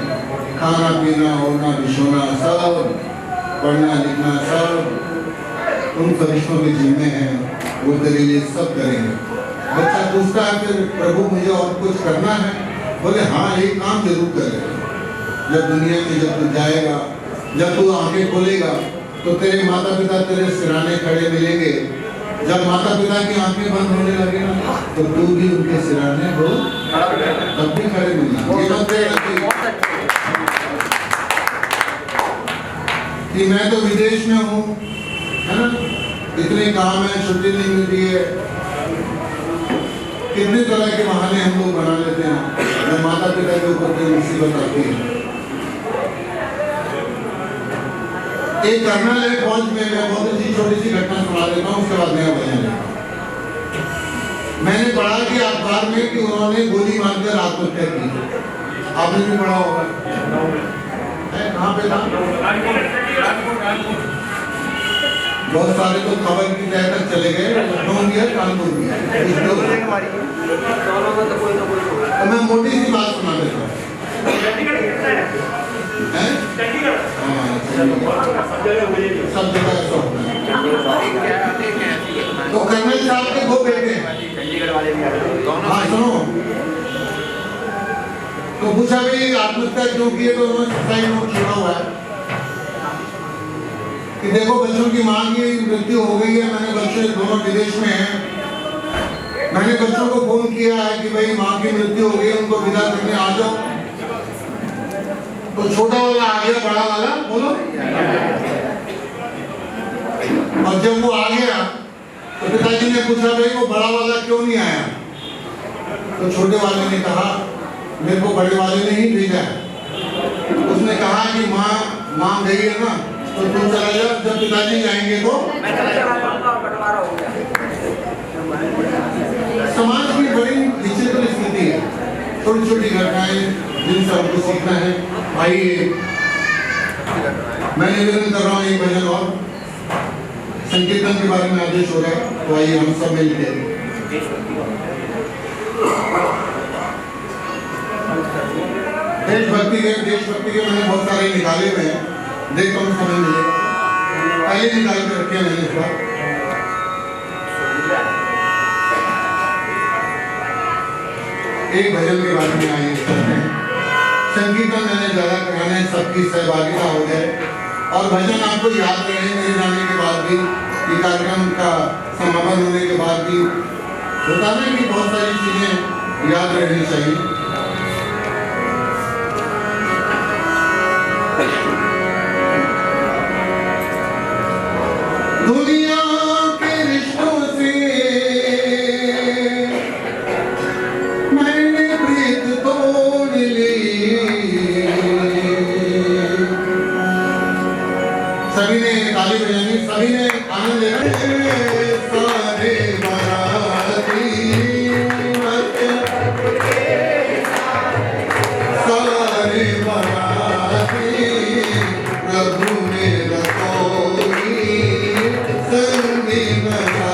B: खाना पीना, ओढ़ना बिछोना, सब पढ़ना लिखना सब उन फरिश्तों के जिम्मे हैं, वो तेरे लिए सब करेंगे। बच्चा पूछता है फिर प्रभु मुझे और कुछ करना है? बोले हाँ, एक काम जरूर करेगा। जब दुनिया में जब तू जाएगा, जब तू आंखें खोलेगा तो तेरे माता पिता तेरे सिराने खड़े मिलेंगे। जब माता पिता की आंखें बंद होने लगे ना तो तू भी उनके सिराने हो तब भी खड़े मिलना। ये मत कि मैं तो विदेश में हूँ, है ना, इतने काम है, छुट्टी नहीं मिलती है, कितने तरह के बहाने हम लोग बना लेते हैं। मैं माता पिता के ऊपर कोई मुसीबत आती है। एक कर्नल है फौज में, मैं बहुत अच्छी छोटी सी घटना सुना देता हूँ, उसके बाद नया भजन। मैंने पढ़ा कि अखबार में कि उन्होंने गोली मारकर आत्महत्या की। आपने भी पढ़ा होगा। कहाँ पे था? बहुत सारे तो खबर की तह तक चले गए, लखनऊ भी है, कानपुर भी है। तो मैं मोटी सी बात सुना देता हूँ। सब जगह ऐसा होता है। तो कर्नल साहब के 2 बेटे हैं। हाँ सुनो, तो पूछा भाई आत्महत्या क्यों की है? तो उन्होंने सुसाइड नोट छोड़ा हुआ है कि देखो बच्चों की मां की मृत्यु हो गई है, मैंने बच्चे दोनों विदेश में हैं, मैंने बच्चों को फोन किया है कि भाई मां की मृत्यु हो गई, उनको विदा करने आ जाओ। तो छोटा वाला आ गया, बड़ा वाला बोलो। और जब वो आ गया तो पिताजी ने पूछा भाई वो बड़ा वाला क्यों नहीं आया? तो छोटे वाले ने कहा मेरे को बड़े वाले ने ही भेजा है। उसने कहा कि माँ गई है ना तो तू चला जा, जब पिताजी जाएंगे तो समाज की बड़ी विचित्र स्थिति है। छोटी छोटी घटनाएं जिनसे हमको सीखना है। आइए मैं निवेदन कर रहा हूँ एक भजन और संकीर्तन के बारे में आदेश हो रहा है, तो आइए हम सब मिलकर देशभक्ति के मैंने बहुत सारे निकाले हुए हैं, देखता हूँ समय मिले पहले निकाल के रखे मैंने इस बार। एक भजन के बारे में आइए करते हैं। संकीर्तन मैंने ज्यादा कराना है, सबकी सहभागिता हो जाए और भजन आपको याद रहे मेरे जाने के बाद भी, ये कार्यक्रम का समापन होने के बाद भी होता है कि बहुत सारी चीजें याद रहनी चाहिए। दुनिया के रिश्तों से मैंने प्रीत तोड़ ली, सभी ने ताली बजानी, सभी ने आनंद लेना। सारे बाराती सारे बाराती प्रभु ने रखोगी संगी बजा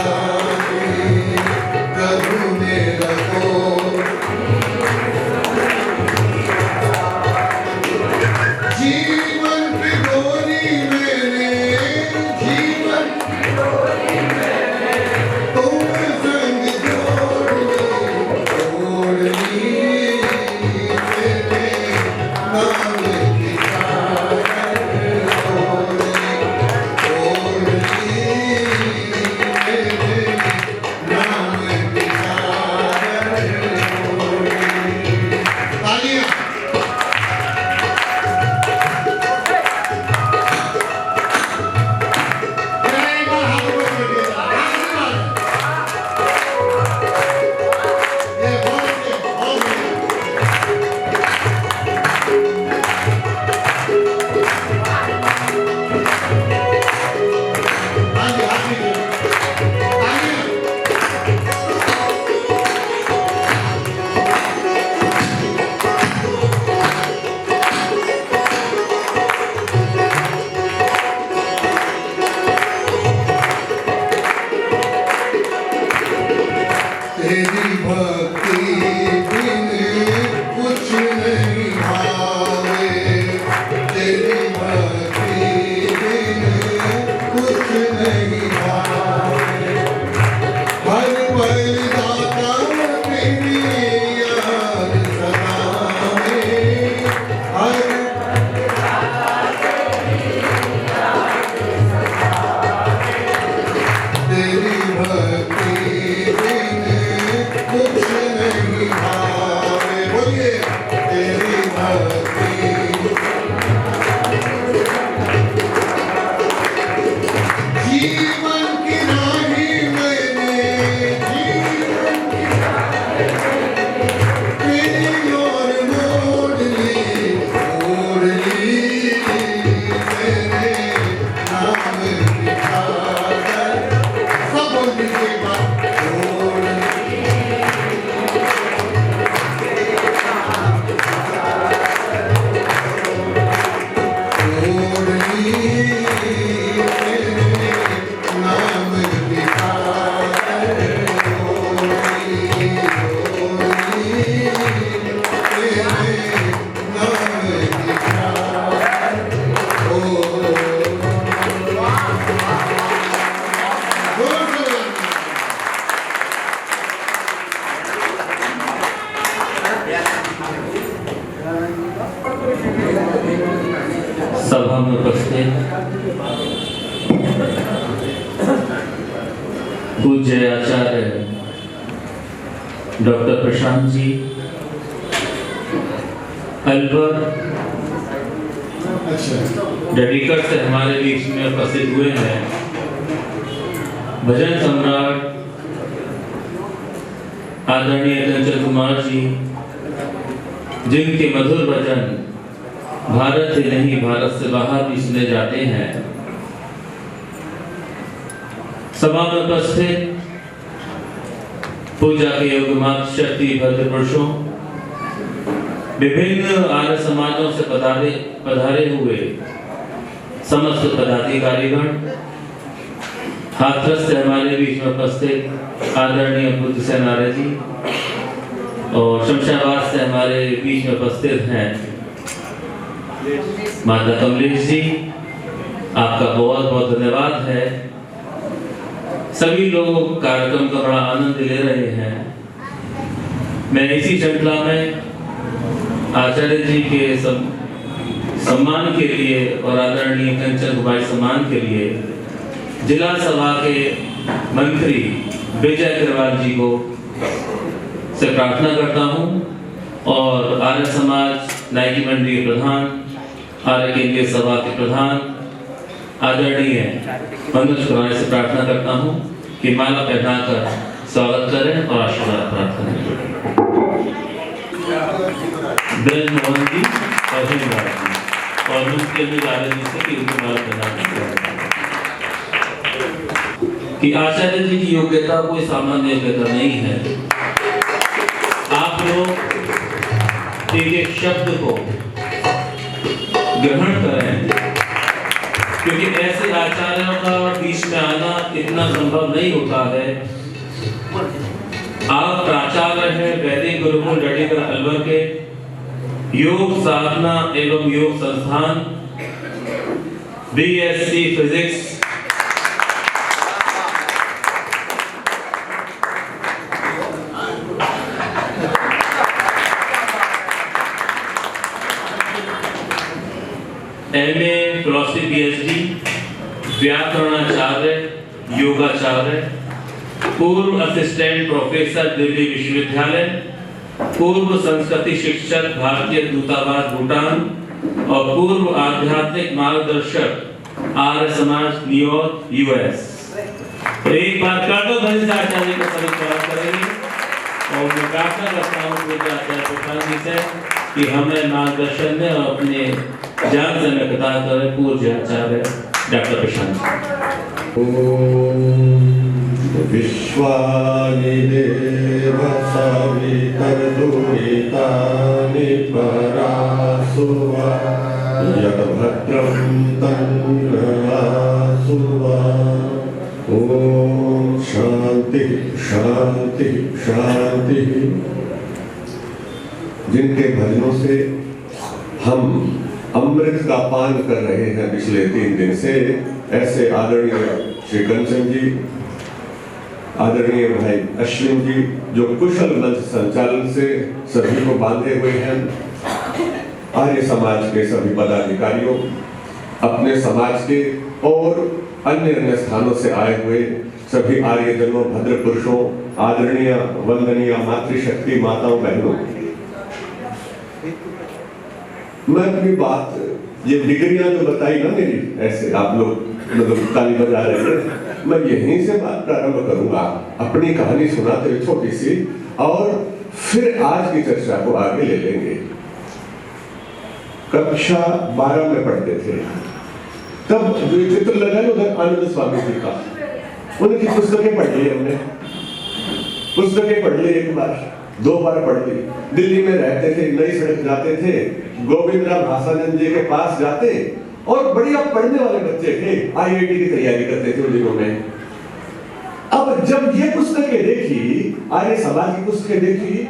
C: पूज्य आचार्य डॉक्टर प्रशांत जी अलवर डडीकर से हमारे बीच में उपस्थित हुए हैं। भजन सम्राट आदरणीय कंचन कुमार जी, जिनके मधुर भजन भारत ही नहीं भारत से बाहर भी सुने जाते हैं। सभा में उपस्थित पूजा के योग्य माता शक्ति भद्र पुरुषों, विभिन्न आर्य समाजों से पधारे हुए समस्त पदाधिकारीगण, हाथरस से हमारे बीच में उपस्थित आदरणीय बुद्ध सेन आर्य जी और शमशाबाद से हमारे बीच में उपस्थित हैं माता कमलेश जी, आपका बहुत बहुत धन्यवाद है। सभी लोग कार्यक्रम का बड़ा आनंद ले रहे हैं। मैं इसी श्रृंखला में आचार्य जी के सम्मान के लिए और आदरणीय कंचन कुमारी सम्मान के लिए जिला सभा के मंत्री विजय अग्रवाल जी को से प्रार्थना करता हूं और आर्य समाज नायकी मंडली के प्रधान, आर्य केंद्रीय सभा के प्रधान आदरणीय मनोज कुमार से प्रार्थना करता हूं कि माला पहनाकर स्वागत करें और आशीर्वाद प्राप्त करें। ब्रज मोहन जी और मुझके भी आर्य जी से कि उनको माला पहना कि आचार्य जी की योग्यता कोई सामान्य योग्यता नहीं है। आप लोग एक शब्द को ग्रहण करें, क्योंकि ऐसे आचार्यों का बीच में आना इतना संभव नहीं होता है। आप प्राचार्य हैं वैदिक गुरुकुल डडीकर अलवर के योग साधना एवं योग संस्थान, BSc physics MA philosophy PhD, व्याकरणाचार्य, योगाचार्य, पूर्व असिस्टेंट प्रोफेसर दिल्ली विश्वविद्यालय, पूर्व संस्कृति शिक्षक भारतीय दूतावास भूटान और पूर्व आध्यात्मिक मार्गदर्शक आर्य समाज न्यूयॉर्क यूएस। तो एक बार कर दो धन्य आचार्य का सत्कार करेंगे और मैं प्रार्थना करता हूँ पूज्य आचार्य प्रशांत जी से कि हमें मार्गदर्शन में और अपने ज्ञान से मैं कथा करें। पूज्य आचार्य डॉक्टर प्रशांत।
A: विश्वानि देव सवितर्दुहितानि परासुवा यद्भद्रं तन्नआसुवा। ओम शांति शांति शांति। जिनके भजनों से हम अमृत का पान कर रहे हैं पिछले 3 दिन से, ऐसे आदरणीय श्री कंचन जी, आदरणीय भाई अश्विन जी, जो कुशल मंच संचालन से सभी को बांधे हुए हैं, आर्य समाज के सभी पदाधिकारियों, अपने समाज के और अन्य स्थानों से आए हुए सभी आर्यजनों, भद्र पुरुषों, आदरणीय वंदनीय मातृशक्ति माताओं, बहनों, मैं अपनी बात ये डिग्रियां जो बताई ना मेरी, ऐसे आप लोग मतलब ताली बजा रहे हैं, मैं यहीं से बात प्रारंभ करूंगा, अपनी कहानी सुनाते हुए छोटी सी, और फिर आज की चर्चा को आगे ले लेंगे। कक्षा 12 में पढ़ते थे, तब जो चित्र लगा उधर आनंद स्वामी जी का, उनकी पुस्तकें पढ़ ली हमने, पुस्तकें पढ़ ली, 1 बार 2 बार पढ़ ली। दिल्ली में रहते थे, नई सड़क जाते थे, गोविंद राम भासानंद जी के पास जाते, और बढ़िया पढ़ने वाले बच्चे थे, आईआईटी की तैयारी करते थे उन दिनों में। अब जब ये पुस्तकें देखी, आर्य समाज की पुस्तकें देखी,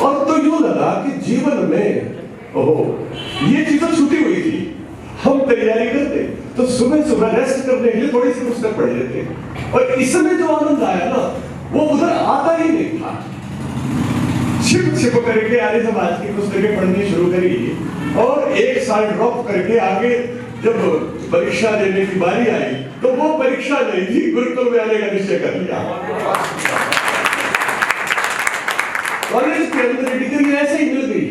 A: और तो यूं लगा कि जीवन में ओहो ये चीज तो छूटी हुई थी। हम तैयारी करते तो सुबह सुबह रेस्ट करने के लिए थोड़ी सी पुस्तक पढ़ लेते, और इसमें जो आनंद आया ना वो उधर आता ही नहीं था। छिप छिप करके आर्य समाज की पुस्तकें पढ़नी शुरू करी, और 1 साल ड्रॉप करके आगे जब परीक्षा देने की बारी आई तो वो परीक्षा नहीं थी, गुरुकुल में आने का निश्चय कर लिया। कॉलेज के अंदर डिग्री ऐसे ही मिल गई,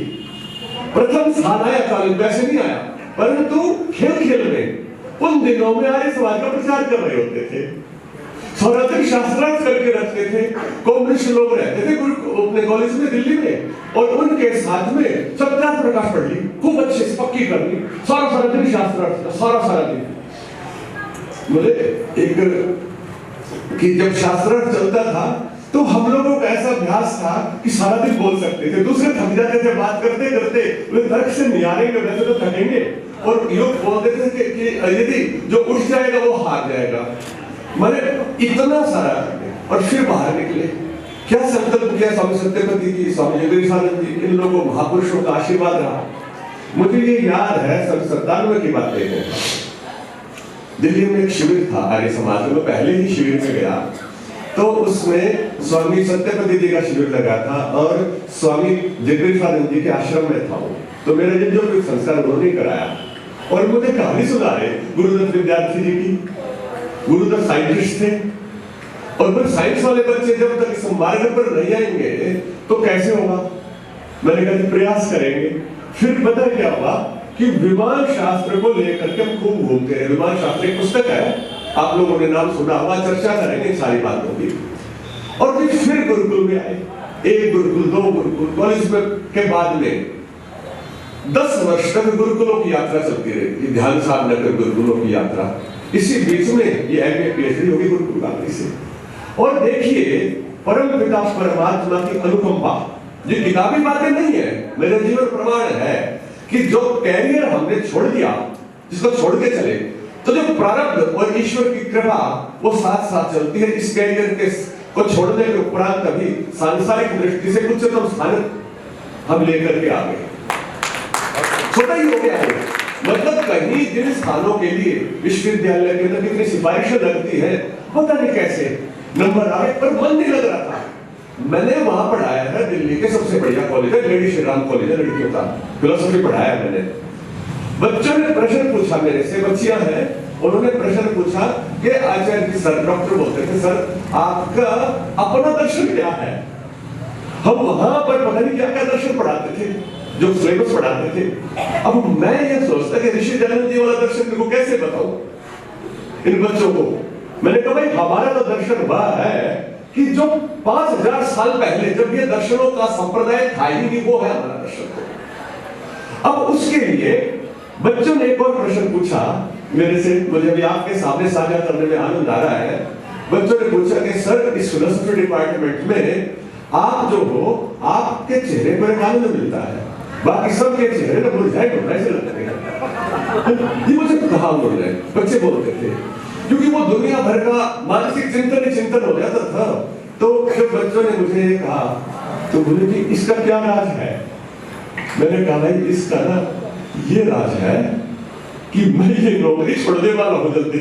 A: प्रथम स्थान आया कॉलेज, वैसे नहीं आया, परंतु खेल खेल में उन दिनों में आर्य समाज का प्रचार कर रहे होते थे, सौराष्ट्र शास्त्रार्थ करके रखते थे, कम्युनिस्ट लोग रहते थे अपने कॉलेज में दिल्ली में, और उनके साथ में सत्याग्रह प्रकाश पढ़ ली, खूब अच्छे से पक्की कर ली, सारा दिन शास्त्रार्थ, सारा दिन। बोले एक कि जब शास्त्रार्थ चलता था तो हम लोगों का ऐसा अभ्यास था कि सारा दिन बोल सकते थे, दूसरे थक जाते थे बात करते करते, वे तर्क से निहारेंगे, वैसे तो थकेंगे, और योग बोलते थे कि यदि जो उठ जाएगा वो हार जाएगा। मैंने इतना सारा, और फिर बाहर निकले, क्या संकल्प किया स्वामी सत्यपति की, स्वामी योगेशानंद जी, इन लोगों महापुरुषों का आशीर्वाद रहा। मुझे ये याद है 97 की बातें हैं, दिल्ली में एक शिविर था आर्य समाज में, पहले ही शिविर में गया तो उसमें स्वामी सत्यपति जी का शिविर लगा था और स्वामी जगदीशानंद जी के आश्रम में था वो, तो मेरे जो भी संस्कार उन्होंने कराया, और मुझे कहानी सुना रहे गुरुदत्त विद्यार्थी जी की। गुरुदत्त साइंटिस्ट थे, और फिर साइंस वाले बच्चे जब तक इस मार्ग पर नहीं आएंगे तो कैसे होगा। मैंने कहा प्रयास करेंगे। फिर पता क्या हुआ कि विमान शास्त्र को लेकर के हम खूब घूमते रहे। विमान शास्त्र एक पुस्तक है, आप लोगों ने नाम सुना हुआ, चर्चा करेंगे सारी बातों की। और फिर गुरुकुल में आए, एक गुरुकुल, दो गुरुकुल, कॉलेज में के बाद में 10 वर्ष तक गुरुकुलों की यात्रा चलती रही, ध्यान साधना कर गुरुकुलों की यात्रा। इसी बीच में ये एमए पीएचडी होगी गुरुकुल गांधी से। और देखिए परम पिता परमात्मा की अनुकंपा, ये किताबी बातें नहीं है, मेरे जीवन प्रमाण है कि जो कैरियर हमने छोड़ दिया, जिसको छोड़ के चले, तो जो प्रारब्ध और ईश्वर की कृपा वो साथ साथ चलती है। इस कैरियर के को छोड़ने के उपरांत कभी सांसारिक दृष्टि से उच्चतम स्थान हम लेकर के आ गए, छोटा ही हो गया है। मतलब कहीं जिन स्थानों के लिए विश्वविद्यालय के अंदर कितनी सिफारिशें लगती है, पता नहीं कैसे नंबर आ गए, पर मन नहीं लग रहा था। मैंने वहां पढ़ाया है, दिल्ली के सबसे बढ़िया कॉलेज है, लेडी श्री राम कॉलेज है, लड़कियों का फिलोसफी पढ़ाया मैंने। बच्चों ने प्रश्न पूछा मेरे से, बच्चियां हैं, उन्होंने प्रश्न पूछा कि आचार्य जी, सर डॉक्टर बोलते थे, सर आपका अपना दर्शन क्या है। हम वहां पर पता नहीं क्या क्या दर्शन पढ़ाते थे, जो सिलेबस पढ़ाते थे। अब मैं ये सोचता कि ऋषि दयानंद जी वाला दर्शन को कैसे बताऊं इन बच्चों को। मैंने कहा भाई हमारा तो दर्शन वह है कि जो 5000 साल पहले जब ये दर्शनों का संप्रदाय था ही नहीं, वो है हमारा दर्शन। अब उसके लिए बच्चों ने एक और प्रश्न पूछा मेरे से, मुझे भी आपके सामने साझा करने में आनंद आ रहा है। बच्चों ने पूछा कि सर इस फिलोसफी डिपार्टमेंट में आप जो हो, आपके चेहरे पर एक आनंद मिलता है, बाकी सबके चेहरे तो मुरझाए मुरझाए से लगते हैं। ये मुझे कहा उन्होंने, बच्चे बोलते थे, क्योंकि वो दुनिया भर का मानसिक चिंतन हो जाता था। तो जब बच्चों ने मुझे कहा तो बोले कि इसका क्या राज है। मैंने कहा भाई इसका ना ये राज है कि मैं ये नौकरी छोड़ने वाला हूं जल्दी,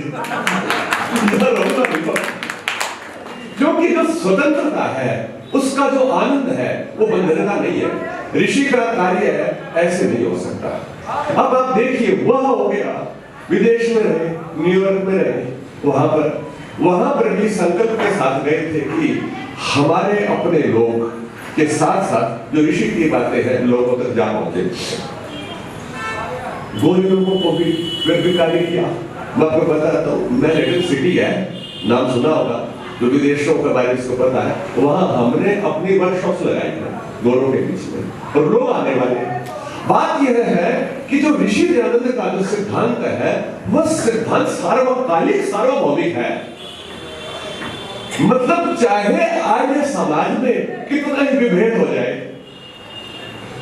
A: क्योंकि जो स्वतंत्रता है उसका जो आनंद है वो बंधन का नहीं है। ऋषि का कार्य है ऐसे नहीं हो सकता। अब आप देखिए वह हो गया, विदेश में रहे, न्यूयॉर्क में रहे, वहां पर भी संकल्प के साथ गए थे कि हमारे अपने लोग के साथ साथ जो ऋषि की बातें हैं लोगों तक जा पहुंचे। गोरे लोगों को भी कार्य किया। मैं आपको बताता हूँ, मैं लिटिल सिटी है, नाम सुना होगा, जो विदेशों के बारे में इसको पता है, वहां हमने अपनी वर्कशॉप्स लगाई है गोरों के बीच में, और लोग आने वाले। बात यह है कि जो ऋषि दयानंद का जो सिद्धांत है वह सिद्धांत सार्वकालिक सार्वभौमिक है। मतलब चाहे आर्य समाज में कितना ही विभेद हो जाए,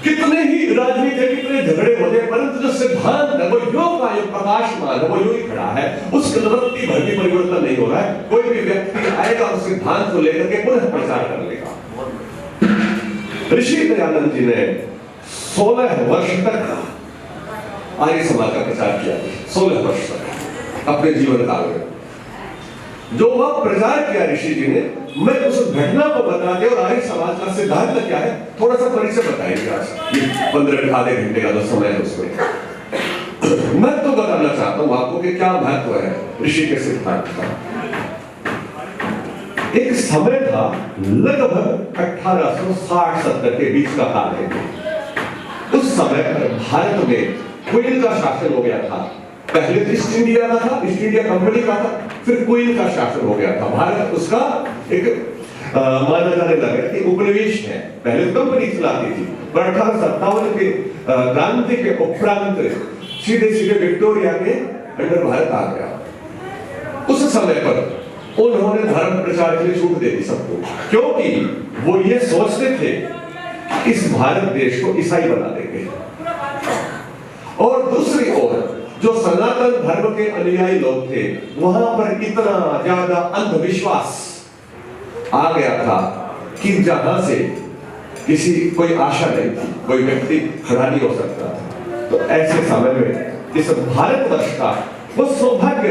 A: कितने ही राजनीति, कितने झगड़े हो जाए, परंतु जो सिद्धांत है वो योग का योग प्रकाशमान है, वो योग ही खड़ा है, उसके रत्ती भर भी परिवर्तन नहीं हो रहा है। कोई भी व्यक्ति आएगा उस सिद्धांत को लेकर के पुनः प्रचार कर लेगा। ऋषि दयानंद जी ने 16 वर्ष तक आर्य समाज का प्रचार किया, 16 वर्ष तक अपने जीवन काल में जो वह प्रचार किया ऋषि जी ने। मैं उस घटना को बता दिया और आर्य समाज का सिद्धांत क्या है थोड़ा सा परिचय बताएंगे आज, ये 15 आधे घंटे का जो समय है उसमें। महत्व बताना चाहता हूं आपको कि क्या महत्व है ऋषि के सिद्धांत का। एक समय था, लगभग 1860-70 के बीच का काल है। उस समय पर भारत में क्वीन का शासन हो गया था। पहले तो ईस्ट इंडिया का था, ईस्ट इंडिया कंपनी का था, फिर क्वीन का शासन हो गया था। भारत उसका एक माना जाने लगा कि उपनिवेश है। पहले कंपनी चलाती थी, पर 1857 के क्रांति के उपरांत सीधे सीधे विक्टोरिया के अंडर भारत आ गया। उस समय पर उन्होंने धर्म प्रचार के लिए छूट दे दी सबको, क्योंकि वो ये सोचते थे इस भारत देश को ईसाई बना देंगे। और दूसरी ओर जो सनातन धर्म के अनुयायी लोग थे, वहां पर इतना ज्यादा अंधविश्वास आ गया था कि जहां से किसी कोई आशा नहीं थी, कोई व्यक्ति खड़ा नहीं हो सकता था। तो ऐसे समय में इस भारतवर्ष का वो सौभाग्य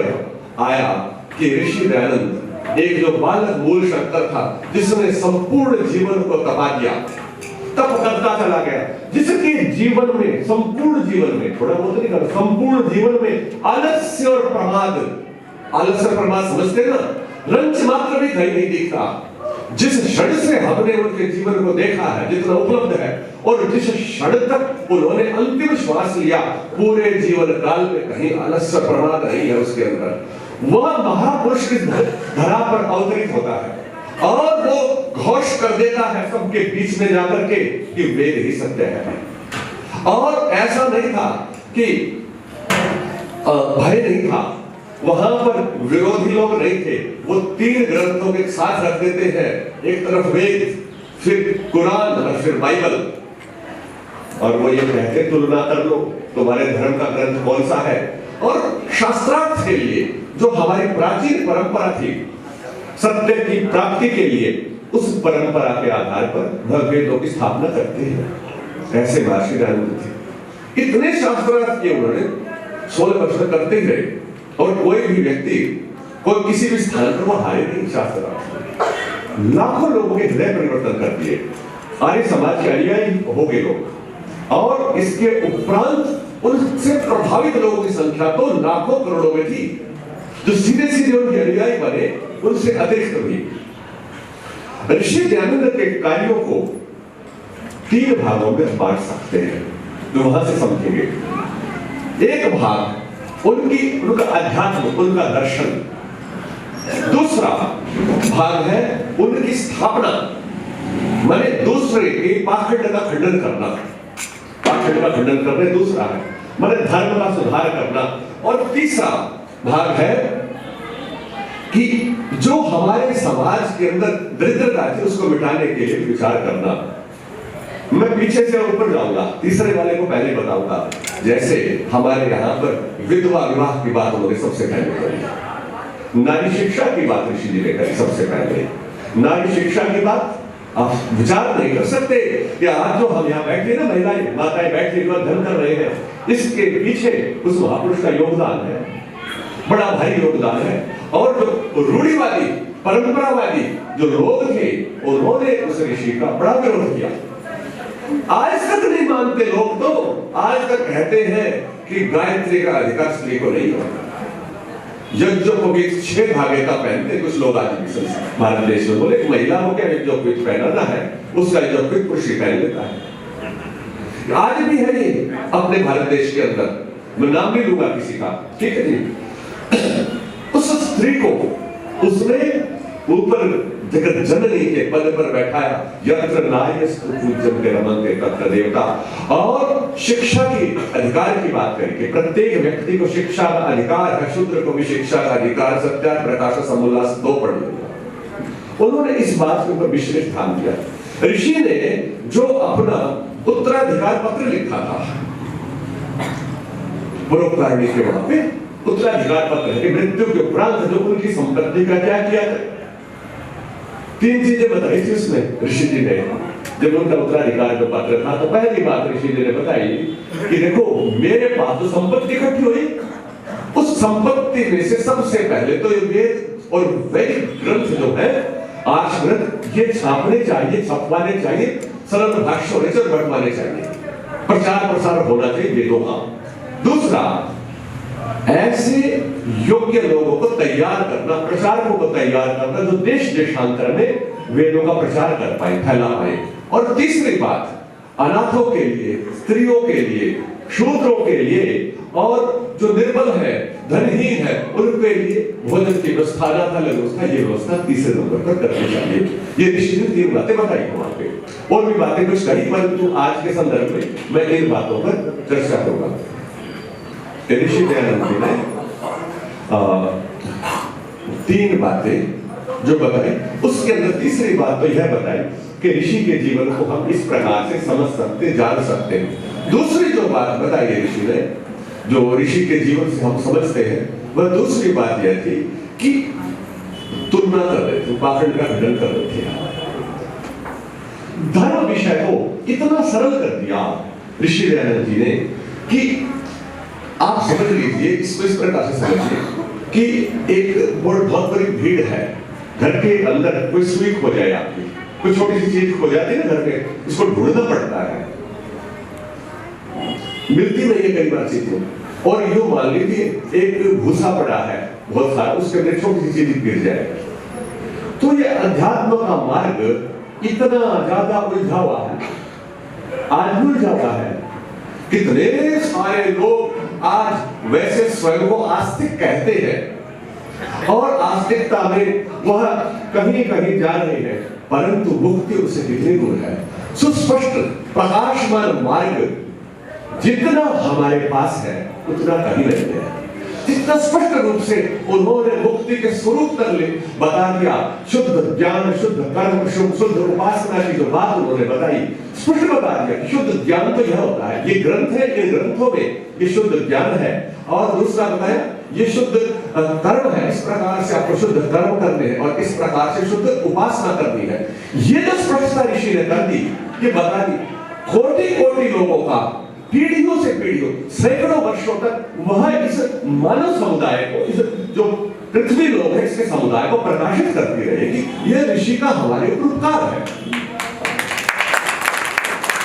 A: आया कि ऋषि दयानंद, एक जो बालक मूल शंकर था, जिसने संपूर्ण जीवन को तपा दिया, तप करता चला गया, जिसके जीवन में, संपूर्ण जीवन में, थोड़ा बहुत नहीं करता, संपूर्ण जीवन में आलस्य और प्रमाद, आलस्य प्रमाद समझते ना, रंच मात्र भी कहीं नहीं दिखता। जिस क्षण से हमने उनके जीवन को देखा है, जितना उपलब्ध है, और जिस क्षण तक उन्होंने अंतिम श्वास लिया, पूरे जीवन काल में कहीं आलस्य प्रमाद नहीं है उसके अंदर। वह महापुरुष की धरा पर अवतरित होता है और वो घोष कर देता है सबके बीच में जाकर के कि वेद ही सत्य है। और ऐसा नहीं था कि भय नहीं था, वहां पर विरोधी लोग नहीं थे। वो 3 ग्रंथों के साथ रख देते हैं, एक तरफ वेद, फिर कुरान और फिर बाइबल, और वो ये कहते तुलना कर लो तुम्हारे धर्म का ग्रंथ कौन सा है। और शास्त्रार्थ के लिए जो हमारी प्राचीन परंपरा थी, सत्य की प्राप्ति के लिए, उस परंपरा के आधार पर वेदों की स्थापना करते हैं। ऐसे महर्षि दयानंद थे, इतने शास्त्रार्थ किए उन्होंने, 16 वर्ष तक करते ही रहे, और कोई भी व्यक्ति कोई किसी भी स्थान पर वो हारे नहीं। शास्त्रार्थ लाखों लोगों के हृदय परिवर्तन कर दिए, आर्य समाज के अनुयायी हो गए लोग, और इसके उपरांत उनसे प्रभावित लोगों की संख्या तो लाखों करोड़ों में थी। जो सीधे सीधे उनके अनुयायी बने, उनसे अतिरिक्त भी। ऋषि दयानंद के कार्यों को 3 भागों में बांट सकते हैं, तो वहां से समझेंगे। एक भाग उनका अध्यात्म, उनका दर्शन। दूसरा भाग है उनकी स्थापना, माने दूसरे के पाखंड का खंडन करना। पाखंड का खंडन करना दूसरा है, माने धर्म का सुधार करना। और तीसरा भाग है कि जो हमारे समाज के अंदर दरिद्रता थी, उसको मिटाने के लिए विचार करना। मैं पीछे से ऊपर जाऊंगा, तीसरे वाले को पहले बताऊंगा। जैसे हमारे यहाँ पर विधवा विवाह की बात उन्होंने सबसे पहले करी, नारी शिक्षा की बात ऋषि जी ने करी सबसे पहले। नारी शिक्षा की बात आप विचार नहीं कर सकते कि आज जो हम यहाँ बैठे ना, महिलाएं माताएं बैठे धन कर रहे हैं, इसके पीछे उस महापुरुष का योगदान है, बड़ा भारी योगदान है। और जो रूढ़िवादी, परंपरावादी जो लोग थे, उन्होंने उस ऋषि का बड़ा विरोध किया। आज तक नहीं मानते लोग, तो आज तक कहते हैं कि गायत्री का अधिकार स्त्री को नहीं होता। यज्ञोपवीत 6 धागे का पहनते कुछ लोग आज भी भारत देश में, बोले महिला को क्या यज्ञोपवीत पहनाना है, उसका यज्ञोपवीत पुरुष ही पहन लेता है। आज भी है ये अपने भारत देश के अंदर, मैं नाम नहीं लूंगा किसी का, ठीक है जी। उस स्त्री को उसने ऊपर जगत जननी के पद पर बैठाया, यत्र नार्यस्तु पूज्यन्ते रमन्ते तत्र देवता। और शिक्षा की अधिकार की बात करके, प्रत्येक व्यक्ति को शिक्षा का अधिकार है, शूद्र को भी शिक्षा का अधिकार, सत्यार्थ प्रकाश समोल्लास 2 पढ़ लिया। उन्होंने इस बात के ऊपर विशेष ध्यान दिया। ऋषि ने जो अपना उत्तराधिकार पत्र लिखा था, परोपकारी के वहां पे उत्तराधिकार पत्र है कि मृत्यु के उपरांत जो उनकी संपत्ति का क्या किया जाए, 3 चीजें बताई थी उसमें ऋषि जी ने। जब उनका उत्तराधिकार जो पत्र था, तो पहली बात ऋषि जी ने बताई कि देखो मेरे पास जो संपत्ति इकट्ठी हुई, उस संपत्ति में से सबसे पहले तो ये वेद और वैदिक ग्रंथ जो है, आर्ष ग्रंथ, ये छापने चाहिए, छपवाने चाहिए, सरल भाष्य होने चाहिए, बंटवाने चाहिए, प्रचार प्रसार होना चाहिए वेदों का। दूसरा, ऐसे योग्य लोगों को तैयार करना, प्रचारकों को तैयार करना जो देश देशांतर में वेदों का प्रचार कर पाए, फैला पाए। और तीसरी बात, अनाथों के लिए, स्त्रियों के लिए, शूद्रों के लिए और जो निर्बल है, धनहीन है, उनके लिए भोजन की व्यवस्था, अनाथालय व्यवस्था, ये व्यवस्था तीसरे नंबर पर करनी चाहिए। ये ऋषि ने 3 बातें बताई वहां पे, और भी बातें कुछ कही, परंतु आज के संदर्भ में मैं इन बातों पर चर्चा करूंगा। ऋषि दयानंद जी ने 3 बातें जो बताई, उसके अंदर तीसरी बात तो यह बताई कि ऋषि के जीवन को हम इस प्रकार से समझ सकते, जान सकते हैं। दूसरी जो बात बताई है ऋषि ने, जो ऋषि के जीवन से हम समझते हैं, वह दूसरी बात यह थी कि तुलना कर रहे थे, पाखंड का खंडन कर रहे थे। धर्म विषय को इतना सरल कर दिया ऋषि दयानंद जी ने कि आप समझ लीजिए, इसको इस प्रकार से समझिए कि एक बहुत बड़ी भीड़ है, घर के अंदर कोई सुई खो जाए, आपकी कोई छोटी सी चीज खो जाती है ना घर में, इसको ढूंढना पड़ता है, मिलती नहीं है कई बार चीजें। और यूं मान लीजिए एक भूसा पड़ा है बहुत सारा, उसके अंदर छोटी सी चीज गिर जाए, तो ये अध्यात्म का मार्ग इतना ज्यादा उलझा हुआ है, आज भी उलझा हुआ है। कितने सारे लोग आज वैसे स्वयं को आस्तिक कहते हैं और आस्तिकता में वह कहीं कहीं जा रहे हैं, परंतु मुक्ति उससे कितनी दूर है। सुस्पष्ट प्रकाशमान मार्ग जितना हमारे पास है उतना कहीं नहीं है। जितना स्पष्ट रूप से उन्होंने मुक्ति के स्वरूप तक बता दिया, शुद्ध ज्ञान, शुद्ध कर्म, शुद्ध उपासना की जो बात उन्होंने बताई, स्पष्ट बता दिया कि शुद्ध ज्ञान तो यह होता है, ये ग्रंथ है, इन ग्रंथों में ये शुद्ध ज्ञान है। और दूसरा बताया ये शुद्ध कर्म है, इस प्रकार से आपको शुद्ध कर्म करने हैं और इस प्रकार से शुद्ध उपासना करनी है। ये जो स्पष्टता ऋषि ने कर दी, ये बता दी, कोटि लोगों का, पीढ़ियों से पीढ़ियों, सैकड़ों वर्षों तक वह इस मानव समुदाय को, इस जो पृथ्वी लोग है, इसके समुदाय को प्रकाशित करती रहेगी। यह ऋषि का हमारे ऊपर उपकार है।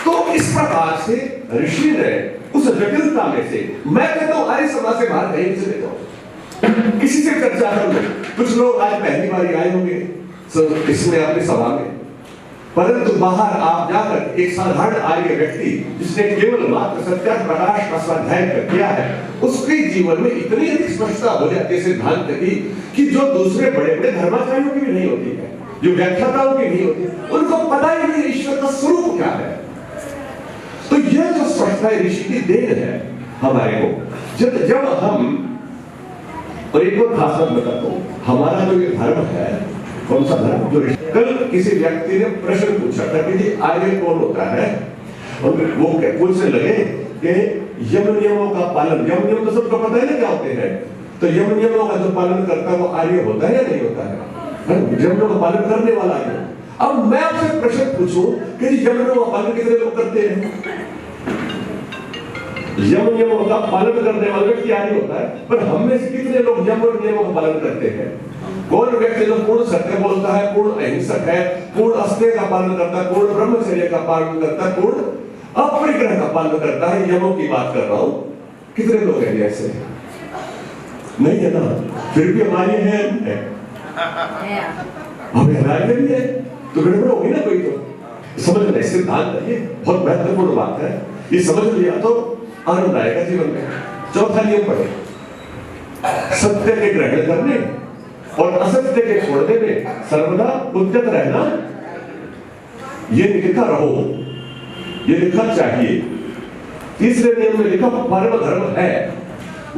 A: तो इस प्रकार से ऋषि ने उस जटिलता में से, मैं कहता हूं आर्य समाज से बाहर कहीं से लेता हूं, किसी से चर्चा कर लो, कुछ लोग आज पहली बार आए होंगे इसमें अपनी सभा में, परंतु बाहर आप जाकर एक साधारण आर्य व्यक्ति जिसने केवल मात्र सत्य प्रकाश का स्वाध्याय किया है, उसके जीवन में इतनी अधिक स्पष्टता हो जाती है सिद्धांत की कि जो दूसरे बड़े बड़े धर्माचार्यों की भी नहीं होती है, जो व्याख्याताओं की नहीं होती, उनको पता ही नहीं ईश्वर का स्वरूप क्या है। तो यह जो स्पष्टता ऋषि की देन है हमारे को, जब हम, और एक और खास बात बताता हूं, हमारा जो ये धर्म है, कौन सा धर्म, जो कल किसी व्यक्ति ने प्रश्न पूछा था कि जी आर्य कौन होता है, और वो पूछने लगे कि यम नियमों का पालन, यम नियम तो सबको पता है ना क्या होते हैं, तो यम नियमों का जो पालन करता है वो आर्य होता है या नहीं होता है, यम नियमों का पालन करने वाला है। अब मैं आपसे प्रश्न पूछूं कि यम नियमों का पालन कितने लोग करते हैं? यम नियमों का पालन करने वाला व्यक्ति आर्य होता है, पर हम में से कितने लोग यम नियमों का पालन करते हैं? कौन व्यक्ति जो पूर्ण सत्य बोलता है, पूर्ण अहिंसक है, पूर्ण अस्तेय का पालन करता है, पूर्ण ब्रह्मचर्य का पालन करता है, पूर्ण अपरिग्रह का पालन करता है, यमों की बात कर रहा हूं, कितने लोग हैं ऐसे? नहीं है ना, फिर भी हमारे हैं, हमें हराए भी है, तो गड़बड़ होगी ना कोई, तो समझ लें सिद्धांत है, ये बहुत महत्वपूर्ण बात है, ये समझ लिया तो आनंद आएगा जीवन में। चौथा नियम पढ़ो, सत्य के ग्रहण करने और असत्य के छोड़ने में सर्वदा उद्यत रहना, ये लिखा रहो, ये लिखा चाहिए। तीसरे नियम में लिखा परम धर्म है,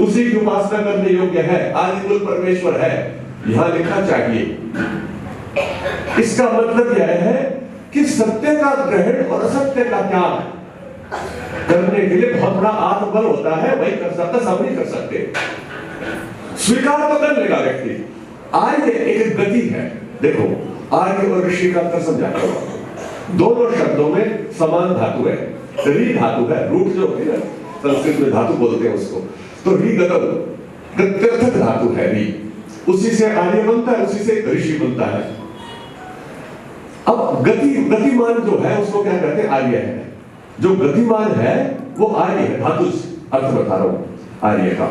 A: उसी की उपासना करने योग्य है, आदिमूल परमेश्वर है, यहां लिखा चाहिए। इसका मतलब यह है कि सत्य का ग्रहण और असत्य का त्याग करने के लिए बहुत बड़ा आत्मबल होता है, वही कर सकता, सब नहीं कर सकते। स्वीकार तो कर लेगा व्यक्ति। आर्य एक गति है, देखो आर्य और ऋषि का अंतर समझाता हूं। दोनों शब्दों में समान धातु है, री धातु है, रूट जो होती है ना, संस्कृत में धातु बोलते हैं उसको, तो री गतक धातु है री, उसी से आर्य बनता है, उसी से ऋषि बनता है। अब गतिमान जो है उसको क्या कहते हैं? आर्य है। जो गतिमान है वो आर्य है, धातु अर्थ बता रहा हूं आर्य का।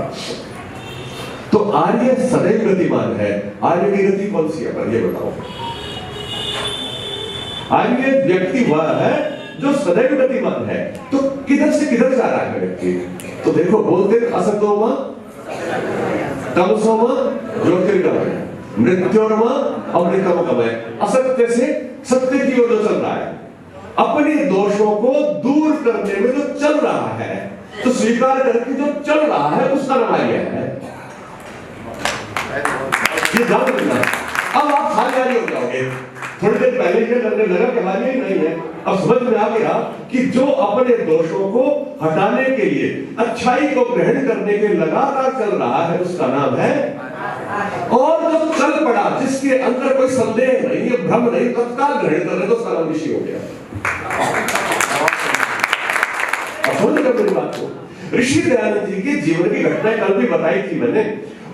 A: तो आर्य सदैव गतिमान है। आर्य की गति कौन सी है पर ये बताओ। आर्य व्यक्ति वह है जो सदैव गतिमान है। तो किधर से किधर जा रहा है व्यक्ति? तो देखो बोलते असतोमा तमसोमा ज्योतिर्गमय, मृत्योर्मा अमृतमगमय। असत्य से सत्य की ओर जो चल रहा है, अपने दोषों को दूर करने में जो चल रहा है, तो स्वीकार करके जो चल रहा है उसका नाम आर्य है। ये ध्यान रखना। अब आप खानदारी हो जाओगे। थोड़ी देर पहले ये करने लगा कि आर्य ही नहीं है, अब समझ में आ गया कि जो अपने दोषों को हटाने के लिए अच्छाई को ग्रहण करने के लगातार चल रहा है उसका नाम है। और जो चल पड़ा, जिसके अंदर कोई संदेह नहीं है, भ्रम नहीं, तत्काल ग्रहण करने को उसका नाम ऋषि हो गया। मेरी बात को ऋषि दयानंद जी के जीवन की घटनाएं कल भी बताई थी मैंने।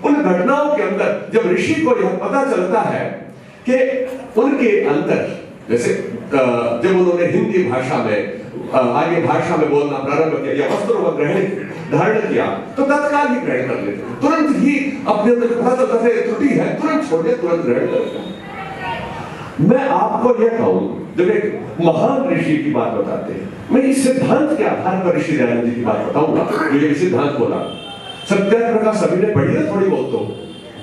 A: उन घटनाओं के अंदर जब ऋषि को यह पता चलता है कि उनके अंदर, जैसे जब उन्होंने हिंदी भाषा में आर्य भाषा में बोलना प्रारंभ किया या वस्त्रों का ग्रहण धारण किया, तो तत्काल ही ग्रहण कर लेते, तुरंत ही अपने अंदर पता चलता है त्रुटि है, तुरंत छोड़ दिया, तुरंत ग्रहण कर लिया। मैं आपको यह कहूं, जब एक महान ऋषि की बात बताते हैं, मैं इस सिद्धांत के आधार पर ऋषि दयानंद जी की बात बताऊंगा। जो ये सिद्धांत बोला, सत्याप्रकाश सभी ने पढ़ी ना थोड़ी बहुत। तो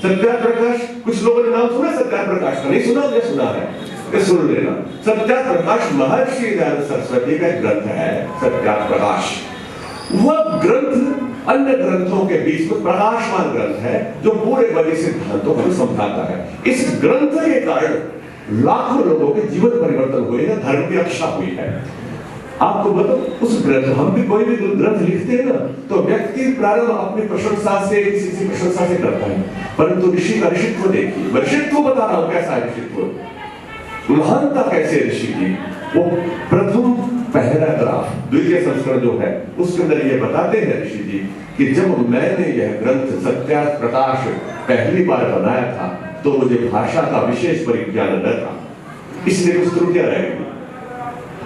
A: सत्याप्रकाश, कुछ लोगों ने नाम सुना सत्याप्रकाश का? नहीं सुना? या सुना है? सुन लेना। सत्याप्रकाश महर्षि दयानंद सरस्वती का ग्रंथ है। सत्याप्रकाश वह ग्रंथ अन्य ग्रंथों के बीच में प्रकाशमान ग्रंथ है जो पूरे बड़े सिद्धांतों को समझाता है। इस ग्रंथ के कारण लाखों लोगों के जीवन परिवर्तन हुए हैं, धर्म की रक्षा हुई है। आपको बताओ, उस ग्रंथ, हम भी कोई भी ग्रंथ लिखते हैं ना, तो व्यक्ति प्रारंभ अपनी प्रशंसा से, किसी की प्रशंसा से करता है, परंतु ऋषि का ऋषित्व देखिए। ऋषित्व बता रहा हूं कैसा ऋषित्व, महानता कैसे ऋषि की। वो प्रथम पहला ग्राफ द्वितीय संस्करण जो है उसके अंदर ये बताते हैं ऋषि जी कि जब मैंने यह ग्रंथ सत्याप्रकाश पहली बार बनाया था तो मुझे भाषा का विशेष परिज्ञान न था, इसलिए कुछ त्रुटियां रह गई।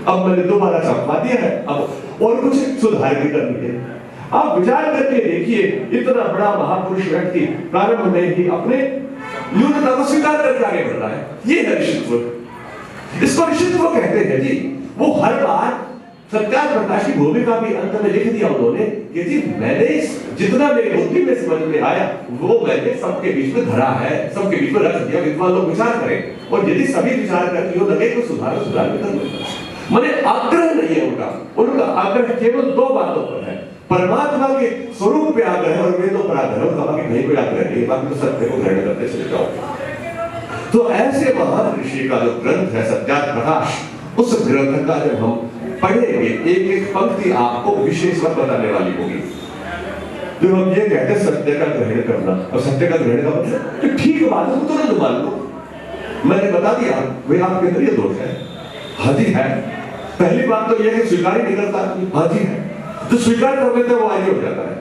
A: अब मैंने दोबारा छपवा दिया है, अब और कुछ सुधार भी करनी है। आप विचार करके देखिए, इतना बड़ा महापुरुष व्यक्ति प्रारंभ में ही अपने न्यूनता को स्वीकार करके आगे बढ़ रहा है। ये है ऋषित्व। इसको ऋषित्व कहते हैं जी। वो हर बार सत्याप्रकाश की भूमिका भी अंत में लिख दिया उन्होंने कि जी मैंने जितना मेरी बुद्धि में समझ में आया वो मैंने सबके बीच में धरा है, सबके बीच में रख दिया। विद्वान लोग विचार करें और यदि सभी विचार करके हो लगे तो सुधार भी कर लेगा। मैंने आग्रह नहीं है उनका आग्रह केवल दो बातों पर है, परमात्मा के स्वरूप पे आग्रह और वेदों पर आग्रह, उनका बाकी नहीं कोई आग्रह नहीं, बाकी तो सत्य को ग्रहण करते चले जाओ। तो ऐसे महान ऋषि का जो ग्रंथ है सत्याप्रकाश, उस ग्रंथ का जब हम पढ़ेंगे एक एक पंक्ति आपको विशेष बात बताने वाली होगी। जो हम ये कहते हैं सत्य का ग्रहण करना, और सत्य का ग्रहण का मतलब कि ठीक बात है तो तुरंत मान लो, मैंने बता दिया वे आपके अंदर ये दोष है। हाँ जी है। पहली बात तो यह है स्वीकार ही नहीं करता। हाँ जी है। जो स्वीकार कर लेते हैं वो आगे हो जाता है,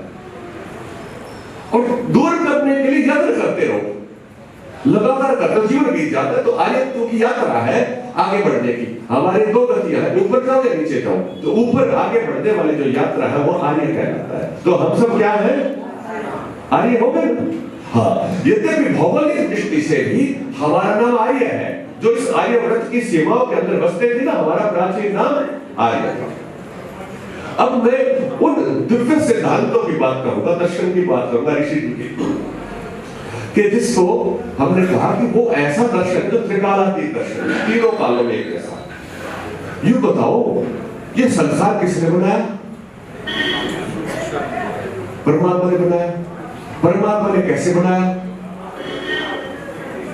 A: और दूर करने के लिए यत्न करते रहो, लगातार करते, जीवन बीत जाता है। तो आर्यत्व की यात्रा है आगे बढ़ने की। हमारी दो गतियां हैं, ऊपर जाओ या नीचे जाओ। तो ऊपर आगे बढ़ने वाली जो यात्रा है वो आर्य कहलाता है। तो हम सब क्या है? आर्य हो गए। हाँ, यद्यपि भौगोलिक दृष्टि से भी हमारा नाम आर्य है। जो इस आर्य व्रत की सीमाओं के अंदर बसते थे ना, हमारा प्राचीन नाम आर्य था। अब मैं उन दिव्य सिद्धांतों की बात करूंगा, दर्शन की बात करूंगा ऋषि जी की, कि जिसको हमने कहा कि वो ऐसा दर्शन जो त्रिकालातीत दर्शन है, तीनों कालों में एक ऐसा। यूं बताओ, ये संसार किसने बनाया? परमात्मा ने बनाया। परमात्मा ने कैसे बनाया?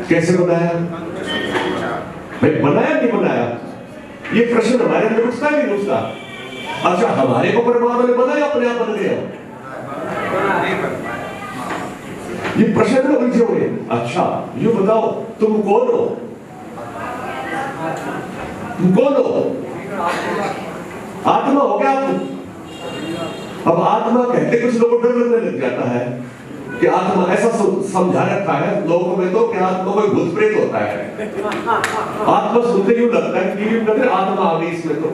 A: कैसे बनाया भाई? बनाया नहीं बनाया, ये प्रश्न हमारे अंदर उठता ही नहीं उठता। अच्छा, हमारे को परमात्मा ने बनाया, अपने आप बन गया? ये प्रश्न में उलझे हुए। अच्छा, ये बताओ तुम कौन हो? तुम कौन हो? आत्मा हो क्या तुम? अब आत्मा कहते कुछ लोगों को डर लगने लग जाता है कि आत्मा, ऐसा समझा रखा है लोगों में तो कि आत्मा कोई भूत प्रेत होता है। आत्मा सुनते यूं लगता है कि आत्मा आ गई इसमें तो,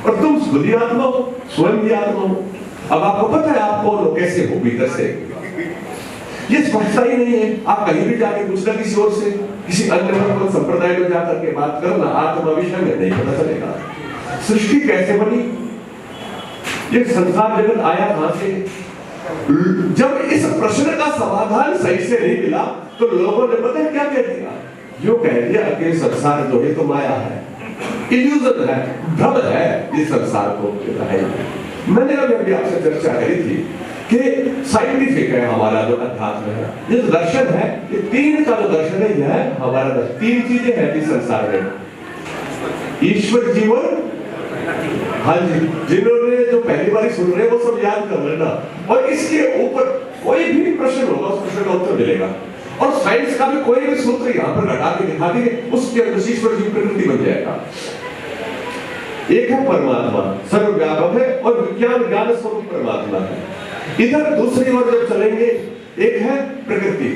A: और तुम खुद ही आत्मा हो, स्वयं ही आत्मा हो। अब आपको पता है आप कौन हो, कैसे हो भीतर से, ये स्पष्टता ही नहीं है। आप कहीं भी जाके पूछना किसी और से, किसी अन्य मत संप्रदाय में जाकर के बात करना, आत्मा विषय में नहीं पता चलेगा। सृष्टि कैसे बनी, ये संसार जगत आया कहां से? जब इस प्रश्न का समाधान सही से नहीं मिला तो लोगों ने पता है क्या कह दिया, यो कह दिया कि संसार जो है तो माया है, इल्यूजन है, भ्रम है, इस संसार को है। मैंने अभी आपसे चर्चा करी थी कि साइंटिफिक है हमारा जो अध्यात्म है, ये दर्शन है, ये तीन का जो दर्शन है यह है हमारा दर्शन। तीन चीजें हैं इस संसार में, ईश्वर, जीवन, हाँ जी, जिन्होंने जो पहली बार सुन रहे हैं वो सब याद कर लेना, और इसके ऊपर कोई भी प्रश्न होगा उस प्रश्न का उत्तर मिलेगा। और साइंस का भी कोई भी सूत्र यहाँ पर लगा के दिखा देंगे, उसके अंदर ईश्वर जीव प्रकृति बन जाएगा। एक है परमात्मा, सर्वव्यापक है, और विज्ञान ज्ञान स्वरूप परमात्मा है। इधर दूसरी ओर जब चलेंगे, एक है प्रकृति,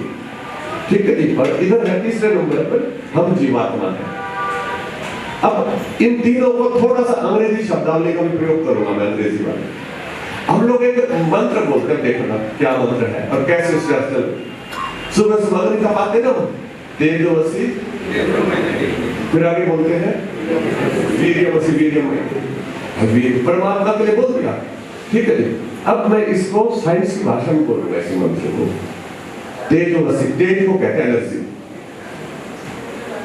A: ठीक है जी, और इधर है तीसरे नंबर पर हम जीवात्मा है। अब इन तीनों को थोड़ा सा अंग्रेजी शब्दावली का भी प्रयोग करूंगा मैं, अंग्रेजी वाले। हम लोग एक मंत्र बोलते हैं, देखना क्या मंत्र है और कैसे उससे अर्थ। सुबह सुबह का पाते ना, तेजोवसी, फिर आगे बोलते हैं वीर्यवसी, वीर्यमय, परमात्मा के लिए बोल दिया, ठीक है जी। अब मैं इसको साइंस की भाषा में बोलूंगा इसी मंत्र को। तेजोवसी, तेज को कहते हैं एनर्जी,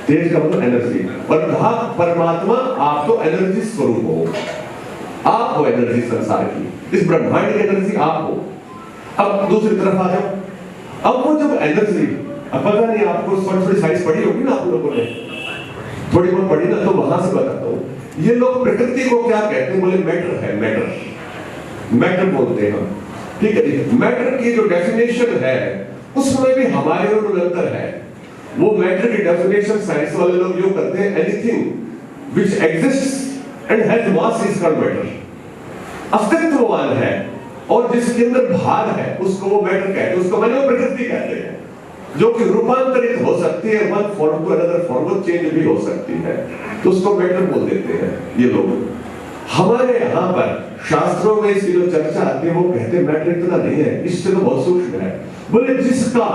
A: तेज का मतलब एनर्जी, और कहा परमात्मा आप तो एनर्जी स्वरूप हो, आप हो एनर्जी संसार की, इस ब्रह्मांड की एनर्जी आप हो। अब दूसरी तरफ आ जाओ, अब वो जब एनर्जी, अब पता नहीं आपको थोड़ी साइंस पढ़ी होगी ना आप लोगों ने, थोड़ी बहुत पढ़ी ना, तो वहां से बताता हूं। ये लोग प्रकृति को क्या कहते हैं, बोले मैटर है, मैटर बोलते हैं, ठीक है जी। मैटर की जो डेफिनेशन है उसमें भी हमारे और अंतर है। वो मैटर की डेफिनेशन साइंस वाले लोग जो करते हैं, anything which exists and has mass is called matter, अस्तित्ववान है और जिसके अंदर भाग है उसको वो मैटर कहते हैं, उसको मैंने प्रकृति कहते हैं, जो कि रूपांतरित हो सकती है, one form to another form, वो चेंज भी हो सकती है, तो उसको मैटर बोल देते हैं ये लोग। हमारे यहाँ पर शास्त्रों में इसकी जो चर्चा आती है वो कहते हैं मैटर इतना नहीं है, इससे तो बहुत सूक्ष्म है। बोले जिसका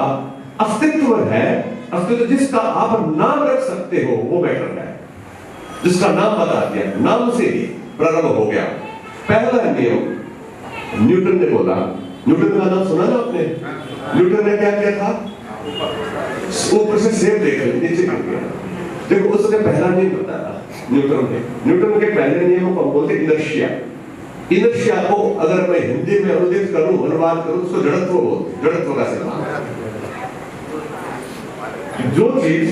A: अस्तित्व है, अस्तित्व जिसका आप नाम रख सकते हो वो मैटर है, जिसका नाम बता दिया, नाम से ही प्रारंभ हो गया। पहला नियम न्यूटन ने बोला, न्यूटन का नाम सुना ना आपने? न्यूटन ने क्या किया था, ऊपर से सेब देख नीचे गिर गया, देखो उसने पहला नियम बताया न्यूटन के पहले नियम को बोलते इनर्शिया। इनर्शिया को अगर मैं हिंदी में अनुदित करूं, अनुवाद करूं, उसको जड़त्व बोलते, जड़त्व का सिद्धांत। जो चीज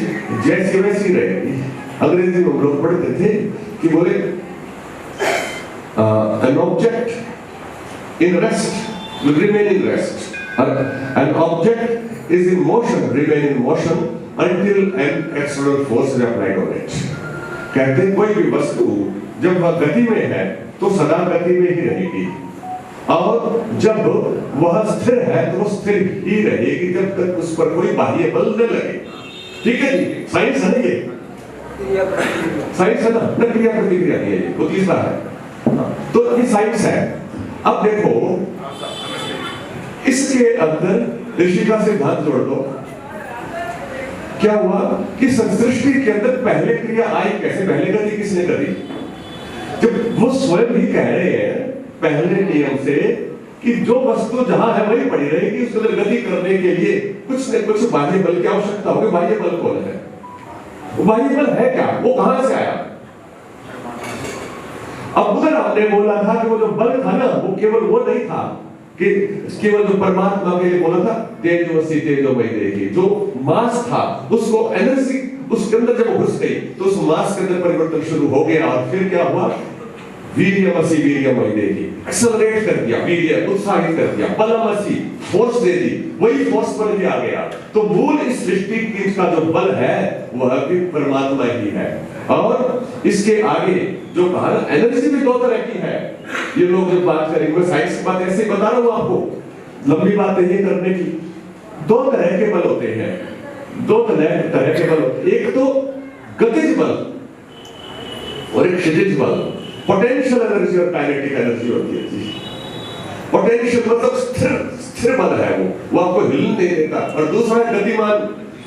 A: जैसी वैसी रहेगी, अंग्रेजी में लोग पढ़ते थे कि बोले an object in rest will remain in rest, an object is in motion remain in motion until an external force is applied on it। कहते हैं कोई भी वस्तु जब वह गति में है तो सदा गति में ही रहेगी, और जब वह स्थिर है तो वह स्थिर ही रहेगी जब तक उस पर कोई बाह्य बल न लगे। ठीक है जी, साइंस है ये, साइंस है ना, न क्रिया प्रतिक्रिया नहीं है ये, वो तीसरा है। तो ये साइंस है। अब देखो इसके अंदर ऋषि का सिद्धांत जोड़ दो, क्या हुआ कि सृष्टि के अंदर पहले क्रिया आई कैसे, पहले गति किसने करी? जब वो स्वयं ही कह रहे हैं पहले नियम से कि जो वस्तु जहां है वही पड़ी रहेगी, उसके अंदर गति करने के लिए कुछ न कुछ बाह्य बल की आवश्यकता होगी। बाह्य बल कौन है? वो बाह्य बल है क्या, वो कहां से आया? अब उधर हमने बोला था कि वो जो बल था ना, वो केवल वो नहीं था कि केवल जो परमात्मा के लिए बोला था तेजोवसी तेजोमयी देही, जो मास था उसको एनर्जी उसके अंदर जब घुस गई तो उस मास के अंदर परिवर्तन शुरू हो गया, और फिर क्या हुआ, वीर्यवसी वीर्यमयी देही, एक्सेलरेट कर दिया, वीर्य उत्साहित कर दिया, बलमसी फोर्स दे दी, वही फोर्स बल भी आ गया। तो मूल इस सृष्टि की का जो बल है वह भी परमात्मा ही है। और इसके आगे जो कहा ना, एनर्जी भी दो तरह की है। ये लोग जब बात करेंगे, साइंस की बात ऐसे बता रहा हूं आपको, लंबी बातें ये करने की। दो तरह के बल होते हैं, दो तरह के बल, एक तो गतिज बल और एक क्षितिज बल, पोटेंशियल एनर्जी और काइनेटिक एनर्जी होती है। पोटेंशियल मतलब स्थिर बल है, वो आपको हिलने नहीं देता। और दूसरा है गतिमान,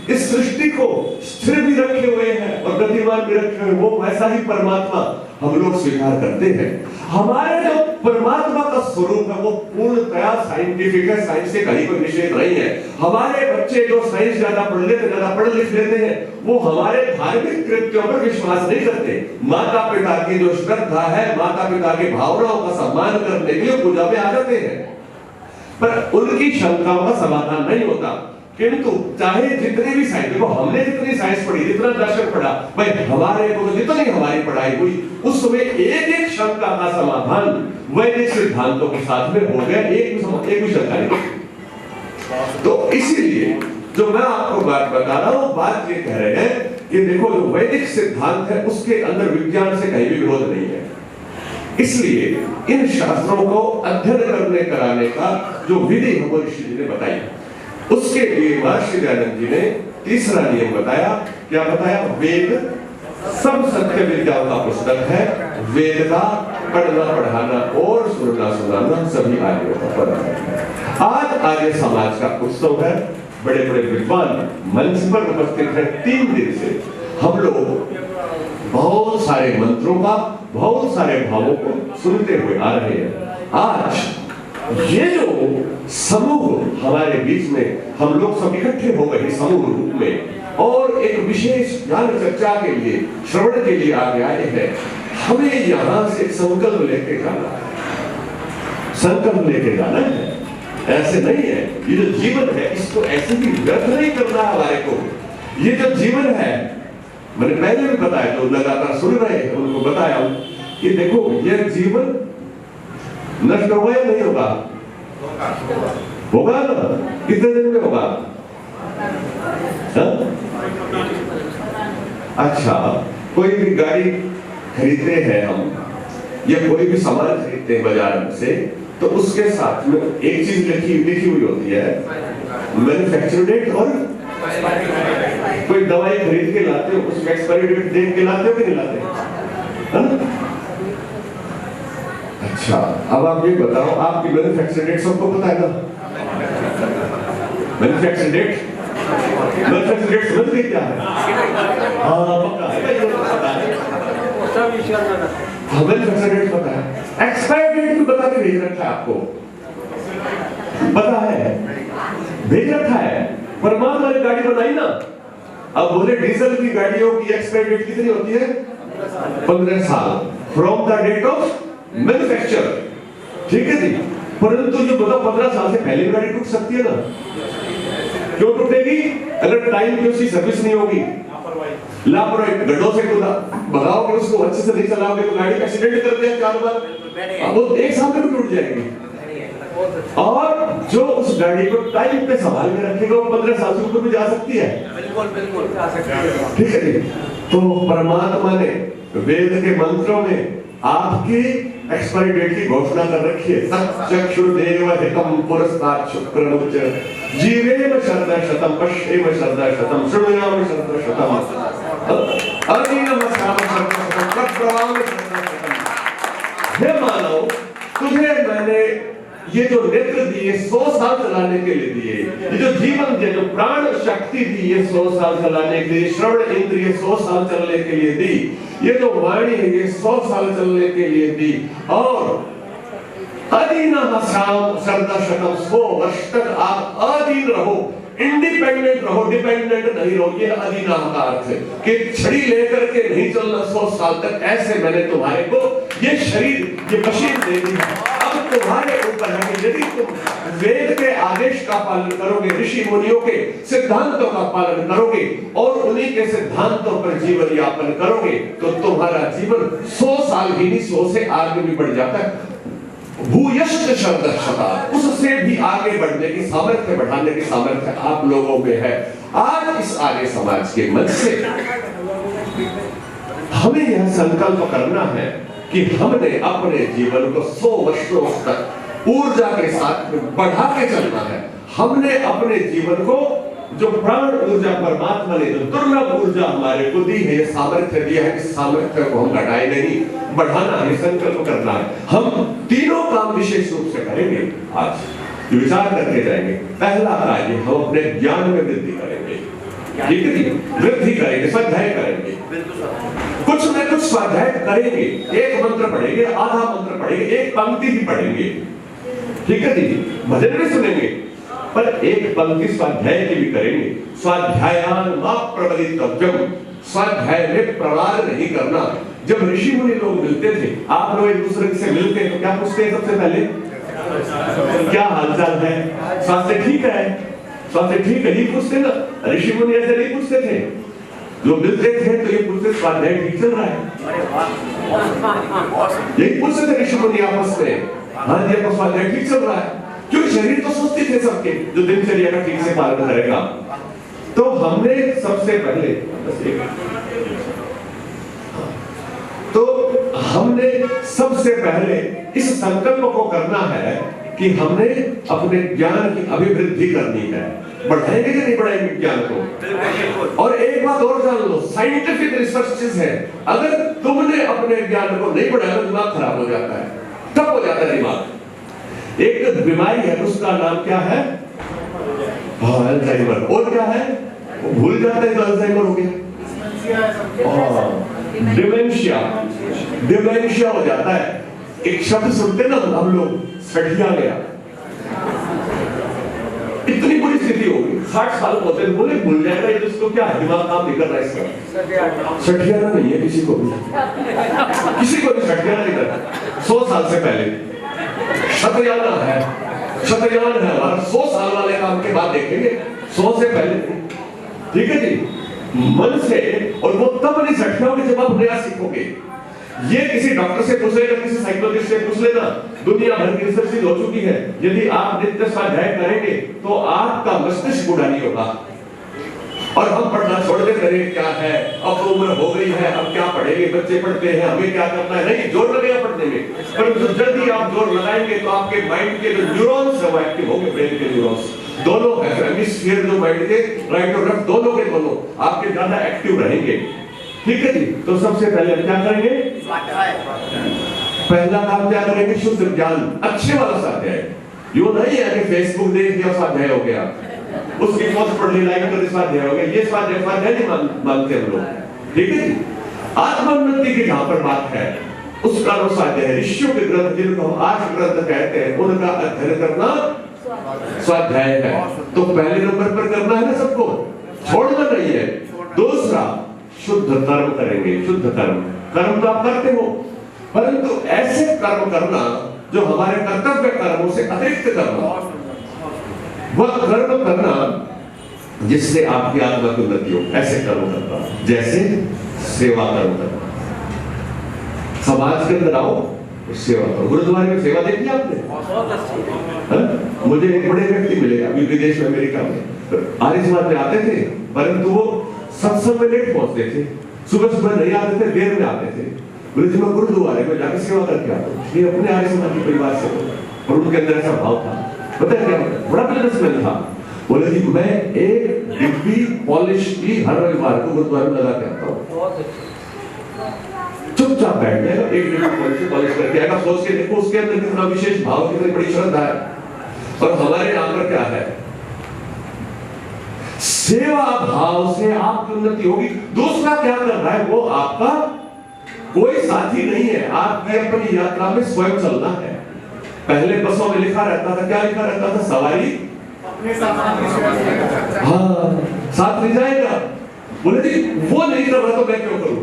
A: इस सृष्टि को स्थिर भी रखे हुए हैं और गतिमान भी रखे हुए, वो वैसा ही परमात्मा हम लोग स्वीकार करते हैं। हमारे जो परमात्मा का स्वरूप है वो पूर्णतया साइंटिफिक है, साइंस से कहीं कोई विषय नहीं है। हमारे बच्चे जो साइंस ज्यादा पढ़ लिख लेते हैं, वो हमारे धार्मिक कृत्यों पर विश्वास नहीं करते। माता पिता की जो श्रद्धा है, माता पिता की भावनाओं का सम्मान करने के लिए पूजा में आ जाते हैं, पर उनकी शंकाओं का समाधान नहीं होता। किंतु चाहे जितने भी साइंस, देखो हमने जितनी साइंस पढ़ी, जितना दर्शन पढ़ा, भाई हमारे को जितनी हमारी पढ़ाई हुई, उसमें एक एक शंका का समाधान वैदिक सिद्धांतों के साथ में हो गया, एक भी शंका नहीं। तो इसीलिए जो मैं आपको बात बता रहा हूं, बात ये कह रहे हैं कि देखो जो वैदिक सिद्धांत है उसके अंदर विज्ञान से कहीं भी विरोध नहीं है। इसलिए इन शास्त्रों को अध्ययन करने कराने का जो विधि हमको ऋषि जी ने बताई, उसके लिए महर्षि दयानंद जी ने तीसरा नियम बताया। क्या बताया? वेद सब सत्य विद्याओं का पुस्तक है, वेद का पढ़ना पढ़ाना और सुनना सुनाना सभी आर्यों का फर्ज है। आज आर्य समाज का उत्सव है, बड़े बड़े विद्वान मंच पर उपस्थित हैं। 3 दिन से हम लोग बहुत सारे मंत्रों का, बहुत सारे भावों को सुनते हुए आ रहे हैं। आज ये जो समूह हमारे बीच में हम लोग सब इकट्ठे हो गए समूह रूप में और एक विशेष ज्ञान चर्चा के लिए, श्रवण के लिए आगे आए हैं, हमें यहां से संकल्प लेके जाना है, संकल्प लेके जाना है। ऐसे नहीं है, ये जो जीवन है इसको ऐसे भी व्यर्थ नहीं करना है हमारे को। ये जो जीवन है, मैंने पहले भी बताया, जो लगातार सुन रहे हैं उनको बताया कि देखो ये जीवन नष्ट होगा या नहीं होगा? होगा ना? कितने दिन में होगा? अच्छा, कोई भी गाड़ी खरीदते हैं हम या कोई भी सामान खरीदते हैं बाजार से, तो उसके साथ में एक चीज लिखी हुई होती है, मैन्युफैक्चर डेट। और कोई दवाई खरीद के लाते हो, उसमें एक्सपायरी डेट देख के लाते हो कि नहीं लाते? अच्छा, अब आप ये बताओ, आपकी मैन्युफैक्चर डेट सबको पता है ना? मैन्युफैक्चर डेट समझ गए क्या है? हाँ पक्का है, पता है, मैन्युफैक्चर डेट पता है, एक्सपायरी डेट भी बता के भेज रखा है आपको, पता है, भेज रखा है। परमात्मा ने गाड़ी बनाई ना, अब बोले डीजल की गाड़ियों की एक्सपायरी डेट कितनी होती है? 15 साल from the date of manufacture, ठीक है जी। परंतु जो बताओ 15 साल से पहले गाड़ी टूट सकती है ना? क्यों टूटेगी? अगर टाइम पे उसकी सर्विस नहीं होगी, लापरवाही गड्ढों से भगाओगे, उसको अच्छे से नहीं चलाओगे तो गाड़ी एक्सीडेंट कर दिया 4 बार, वो 1 साल में टूट जाएगी। और जो उस गाड़ी को टाइम पे संभाल के रखेगा वो 15 साल से ऊपर भी जा सकती है। बिल्कुल जा सकती है, ठीक है जी। तो परमात्मा ने वेद के मंत्रों में आपकी एक्सपायरी डेट की घोषणा कर रखी है। चक्षुर्देव हितम पुरस्तात् शुक्रमुच जीवेम शरद शतम पश्येम शरद शतम शृणुयाम शरद शतम अदीनम श्याम शरद शतम प्रभवाम शरद शतम। हे मानव, तुझे मैंने ये जो नेत्र दिए 100 साल चलाने के लिए दिए, ये जो जीवन दिए, जो प्राण शक्ति दी ये 100 साल चलाने के लिए, श्रवण इंद्रिय 100 साल चलने के लिए दी, ये जो वाणी है ये 100 साल चलने के लिए दी, और अधीनः श्याम शरद शतम 100 वर्ष तक आप अधीन रहो, इंडिपेंडेंट रहो, डिपेंडेंट नहीं रहो। ये अधीनः का अर्थ है कि छड़ी लेकर के नहीं चलना 100 साल तक। ऐसे मैंने तुम्हारे को ये शरीर, ये मशीन दे दी है। अब तुम्हारे ऊपर है कि यदि तुम वेद के आदेश का पालन करोगे, ऋषि मुनियों के सिद्धांतों का पालन करोगे और उन्हीं के सिद्धांतों पर जीवन यापन करोगे, तो तुम्हारा जीवन 100 साल ही नहीं 100 से आगे भी बढ़ जाता है। भूयश्च शरद शतात्, उससे भी आगे बढ़ने की सामर्थ्य, बढ़ाने की सामर्थ्य आप लोगों में है। आज इस आर्य समाज के मंच से हमें यह संकल्प करना है कि हमने अपने जीवन को 100 वर्षों तक ऊर्जा के साथ बढ़ा के चलना है। हमने अपने जीवन को जो प्राण ऊर्जा परमात्मा ने जो दुर्लभ ऊर्जा हमारे को दी है, ये सामर्थ्य दिया है, इस सामर्थ्य को हम घटाए नहीं, बढ़ाना है, संकल्प करना है। हम तीनों काम विशेष रूप से करेंगे आज, विचार करके जाएंगे। पहला कार्य, हम अपने ज्ञान में वृद्धि करेंगे, ठीक है जी, वृद्धि करेंगे, स्वाध्याय करेंगे, कुछ न कुछ स्वाध्याय करेंगे। एक मंत्र पढ़ेंगे, आधा मंत्र पढ़ेंगे, एक पंक्ति भी पढ़ेंगे, ठीक है जी, भजन भी सुनेंगे, पर एक पंक्ति स्वाध्याय की भी करेंगे। स्वाध्यायान मा प्रबलितव्यम, स्वाध्याय में प्रवाद नहीं करना। जब ऋषि मुनि लोग मिलते थे, आप लोग एक दूसरे से मिलते हैं तो क्या पूछते हैं सबसे पहले? क्या हालचाल है, स्वास्थ्य ठीक है, स्वास्थ्य ठीक है, नहीं पूछते ना। ऋषि मुनि ऐसे नहीं पूछते थे, जो मिलते थे तो ये पूछते स्वाध्याय ठीक चल रहा है, यही पूछते थे ऋषि मुनि आपस में। हाँ जी, आपका स्वाध्याय ठीक चल रहा है, क्योंकि शरीर तो स्वस्थ थे सबके, जो दिनचर्या का ठीक से पालन करेगा। तो हमने सबसे पहले इस संकल्प को करना है कि हमने अपने ज्ञान की अभिवृद्धि करनी है। बढ़ाएंगे कि नहीं बढ़ाएंगे ज्ञान को? और एक बात और जान लो, साइंटिफिक रिसर्च है, अगर तुमने अपने ज्ञान को नहीं बढ़ाया तो दिमाग खराब हो जाता है, ठप हो जाता है दिमाग। एक बीमारी है, उसका नाम क्या है? अल्जाइमर। और क्या है? वो भूल जाते हैं तो अल्जाइमर हो गया, डिमेंशिया, डिमेंशिया हो जाता है। एक शब्द सुनते ना हम लोग, सठिया गया, इतनी बुरी स्थिति होगी। 60 साल होते हैं, बोले भूल जाएगा ये, इसको क्या है, दिमाग काम नहीं कर रहा है इसका। सठियाना नहीं है किसी को भी, किसी को भी सठियाना नहीं करता। 100 साल से पहले शतयाना है, शतयान है हमारा। 100 साल वाले काम के बाद देखेंगे, 100 से पहले, ठीक है जी, मन से। और वो तब नहीं सठिया होगी जब आप नया सीखोगे। ये किसी डॉक्टर से पूछ लेना, किसी साइकोलॉजिस्ट से पूछ लेना, दुनिया भर की रिसर्च हो चुकी है। यदि आप नित्य स्वाध्याय करेंगे तो आपका मस्तिष्क बूढ़ा नहीं होगा। और हम पढ़ना छोड़ दे, करें क्या है, अब तो उम्र हो गई है, अब क्या पढ़ेंगे, बच्चे पढ़ते हैं, हमें क्या करना है। नहीं, जोर लगेगा पढ़ने में, पर जल्दी आप जोर लगाएंगे तो आपके माइंड के जो न्यूरॉन्स है वो एक्टिव होंगे, ब्रेन के न्यूरॉन्स दोनों हेमिस्फीयर जो माइंड के राइट और लेफ्ट दोनों के दोनों आपके ज्यादा एक्टिव रहेंगे, ठीक है जी। तो सबसे पहले हम क्या करेंगे? पहला काम क्या करेंगे? शुद्ध ज्ञान, अच्छे वाला स्वाध्याय। यूं नहीं है कि फेसबुक देख लिया स्वाध्याय हो गया, उसकी पोस्ट पढ़ ली, लाइक कर दी, स्वाध्याय हो गया। ये स्वाध्याय नहीं मानते हम लोग, ठीक है जी। आत्मोन्नति की जहां पर बात है उसका नाम स्वाध्याय है। ऋषियों के ग्रंथ, जिनको हम आठ ग्रंथ कहते हैं, उनका अध्ययन करना स्वाध्याय है। तो पहले नंबर पर करना है ना सबको, छोड़ना नहीं है। दूसरा, शुद्ध कर्म करेंगे। शुद्ध कर्म, कर्म तो आप करते हो, परंतु ऐसे कर्म करना जो हमारे कर्तव्य कर्मों से अतिरिक्त करना, वह कर्म करना जिससे आपकी आत्मा की उन्नति हो, ऐसे कर्म करना। जैसे सेवा कर्म करना, समाज के अंदर आओ, सेवा करो। गुरुद्वारे में सेवा देखी आपने? मुझे एक बड़े व्यक्ति मिले अभी विदेश में, अमेरिका में, आर्य समाज में आते थे, परंतु वो सत्संग में लेट पहुंचते थे, सुबह सुबह नहीं आते थे, देर में आते थे। बोले जी मैं गुरुद्वारे में जाकर सेवा करके आता हूँ। ये अपने आर्य समाज के परिवार से, और उनके अंदर ऐसा भाव था। पता है क्या, बड़ा बिजनेसमैन था। बोले जी मैं एक डिब्बी पॉलिश की हर रविवार को गुरुद्वारे में लगा के आता हूँ। चुपचाप बैठ जाएगा, एक डिब्बी पॉलिश करके आएगा। सोच के देखो उसके अंदर कितना विशेष भाव, कितनी बड़ी श्रद्धा है। और हमारे यहाँ पर क्या है, सेवा भाव से आपकी उन्नति होगी। दूसरा क्या कर रहा है, वो आपका कोई साथी नहीं है, आपकी अपनी यात्रा में स्वयं चलना है। पहले बसों में लिखा रहता था, क्या लिखा रहता था? सवारी हाँ साथ ले जाएगा। बोले जी वो नहीं कर रहा तो मैं क्यों करूं?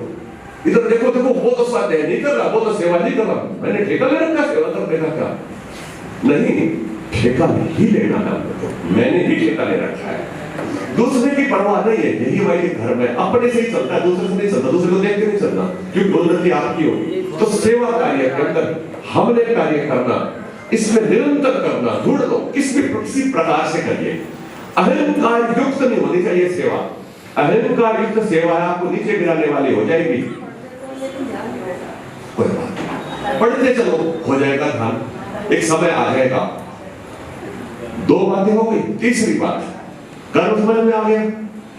A: इधर देखो देखो, वो तो स्वाध्याय नहीं कर रहा, वो तो सेवा नहीं कर रहा, मैंने ठेका ले रखा सेवा करने का। क्या नहीं, ठेका नहीं लेना है, मैंने ही ठेका ले रखा है। दूसरे की परवाह नहीं है, यही हमारे घर में अपने से ही चलता है, दूसरे से नहीं चलता, दूसरे को देख के नहीं चलना, क्योंकि उन्नति आपकी होगी। तो सेवा कार्य के अंदर हमने कार्य करना, इसमें निरंतर करना, ढूंढ लो किसी प्रकार से करिए। अहंकार युक्त नहीं होनी चाहिए सेवा। अहंकार युक्त सेवा आपको नीचे गिराने वाली हो जाएगी। कोई बात नहीं, पढ़ते चलो, हो जाएगा ध्यान, एक समय आ जाएगा। दो बातें हो गई। तीसरी बात, कर्म समझ में आ गया?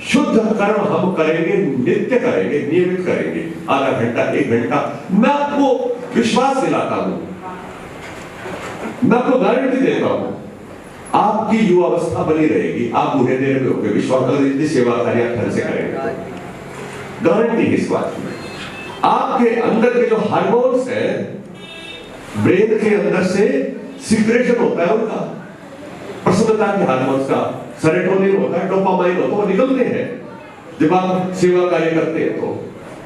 A: शुद्ध कर्म हम करेंगे, नित्य करेंगे, नियमित करेंगे, आधा घंटा 1 घंटा। मैं आपको विश्वास दिलाता हूं, मैं आपको गारंटी देता हूं, आपकी युवावस्था बनी रहेगी, आप बूढ़े देर में होंगे, विश्वास सेवा कार्य घर से करेंगे, गारंटी है इस बात में। आपके अंदर के जो हार्मोन्स है, ब्रेन के अंदर से सिक्रेशन होता है उनका, प्रसन्नता के हार्मोन्स का, सेरोटोनिन होता है, डोपामाइन होता है, वो निकलते हैं जब आप सेवा कार्य करते हैं तो,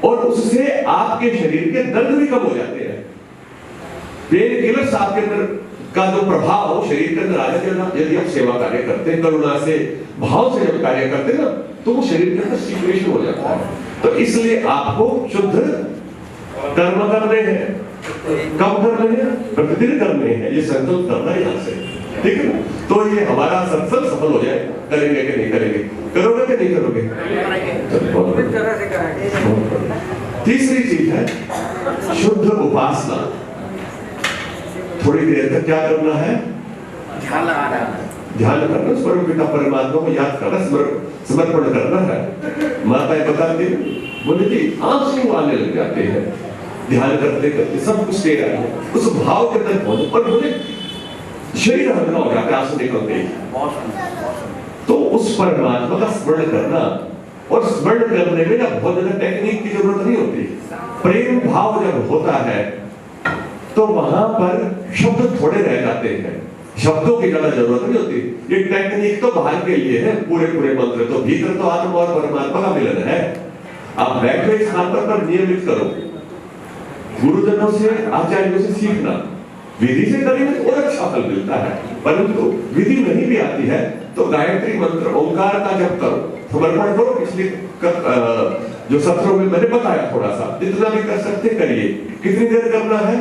A: और उससे आपके शरीर के दर्द भी कम हो जाते हैं। पेन किलर्स आपके अंदर का जो प्रभाव हो शरीर के अंदर आ जाते हैं, यदि आप सेवा कार्य करते हैं, करुणा से, भाव से जब कार्य करते हैं ना, तो वो शरीर के अंदर सिक्रेशन हो जाता है। तो इसलिए आपको शुद्ध कर्म करने हैं, कब करने हैं? प्रतिदिन करने हैं, ये संकल्प करना है यहाँ से, ठीक है ना? तो ये हमारा सत्संग सफल हो जाए, करेंगे कि नहीं करेंगे? करोगे कि नहीं करोगे? तीसरी चीज है शुद्ध उपासना। थोड़ी देर तक क्या करना है? ध्यान करना, परम पिता परमात्मा को याद करना, समर्पण करना है। माताएं बताती बोले जी आंसू आने लग जाते हैं ध्यान करते करते, सब कुछ दे रहा है, उस भाव के अंदर पहुंचे, पर बोले शरीर हल्का हो जाता है आंसू निकलते ही। तो उस परमात्मा का स्मरण करना, और स्मरण करने में ना बहुत ज्यादा टेक्निक की जरूरत नहीं होती। प्रेम भाव जब होता है तो वहां पर शब्द थोड़े रह जाते हैं, शब्दों की ज्यादा जरूरत नहीं होती। ये टेक्निक तो बाहर के लिए है, पूरे पूरे मंत्र तो, भीतर तो आत्मा और परमात्मा का मिलन है। आप बैठे स्थान पर नियमित करो, गुरुजनों से, आचार्यों से सीखना, विधि से करेंगे तो और अच्छा फल मिलता है। परंतु विधि नहीं भी आती है तो गायत्री मंत्र ओंकार का जप करो, समर्पण करो। पिछले जो सत्रों में मैंने बताया, थोड़ा सा जितना भी कर सकते करिए। कितनी देर करना है?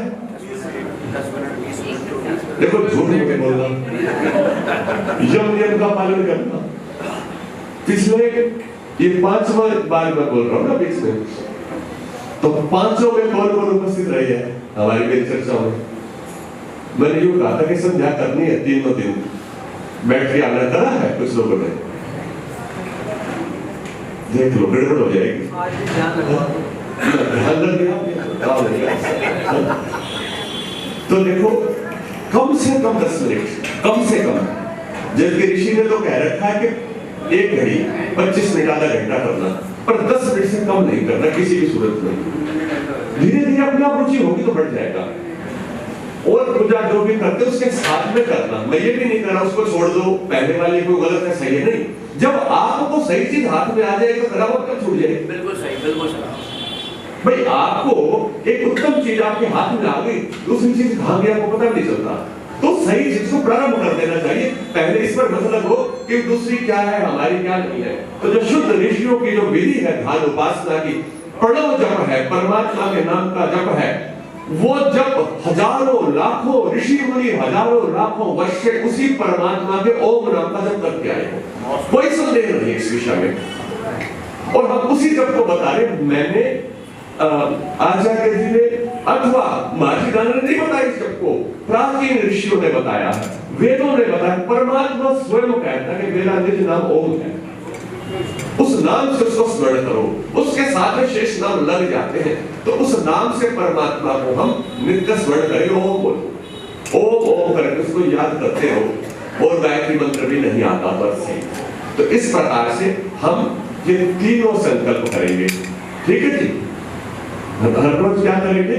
A: देखो झूठ नहीं बोलना, यम नियम का पालन करना। पिछले ये 5वां बार मैं बोल रहा हूँ ना बीच में, तो 500 में कौन कौन उपस्थित रही है हमारी मेरी चर्चा में? मैंने यूं कहा था कि संध्या करनी है, 3 दिन बैठ के आना करा है कुछ लोगों ने, देख लो गड़बड़ हो जाएगी, ध्यान रख दिया। तो देखो कम से कम 10 मिनट, कम से कम, जबकि ऋषि ने तो कह रखा है कि 1 घड़ी 25 मिनट आधा घंटा करना, पर 10 मिनट से कम नहीं करना किसी भी सूरत में। धीरे धीरे अपने आप रुचि होगी तो बढ़ जाएगा। और पूजा जो भी करते उसके साथ में करना, मैं ये भी नहीं कर रहा उसको छोड़ दो, पहले वाली कोई गलत है सही है नहीं। जब आपको सही चीज हाथ में आ जाएगी तो खराब कब छूट जाएगी? बिल्कुल सही, बिल्कुल सही। भाई आपको एक उत्तम चीज आपके हाथ में आ गई, दूसरी चीज कहां गई आपको पता नहीं चलता, तो सही चीज को प्रारंभ कर देना चाहिए। पहले इस पर मतलब हो कि दूसरी क्या है, हमारी क्या नहीं है। तो जो शुद्ध ऋषियों की जो विधि है ध्यान उपासना की, प्रणव जप है, परमात्मा के नाम का जप है, वो जप हजारों लाखों ऋषि मुनि हजारों लाखों वर्ष से उसी परमात्मा के ओम नाम का जप करके आए हो, कोई संदेह नहीं इस विषय में। और हम उसी जप को बता रहे। मैंने आचार्य जी ने अथवा महर्षि दानव ने नहीं बताया इस जप को, प्राचीन ऋषियों ने बताया, वेदों ने बताया। परमात्मा स्वयं कहता है कि मेरा निज नाम ओम है, उस नाम से उसको स्मरण करो, उसके साथ में शेष नाम लग जाते हैं, तो उस नाम से परमात्मा को हम नित्य स्मरण करें। ओम बोलो, ओम ओम करके उसको याद करते हो। और गायत्री मंत्र भी नहीं आता बस से। तो इस प्रकार से हम ये तीनों संकल्प करेंगे, ठीक है जी। हर रोज क्या करेंगे?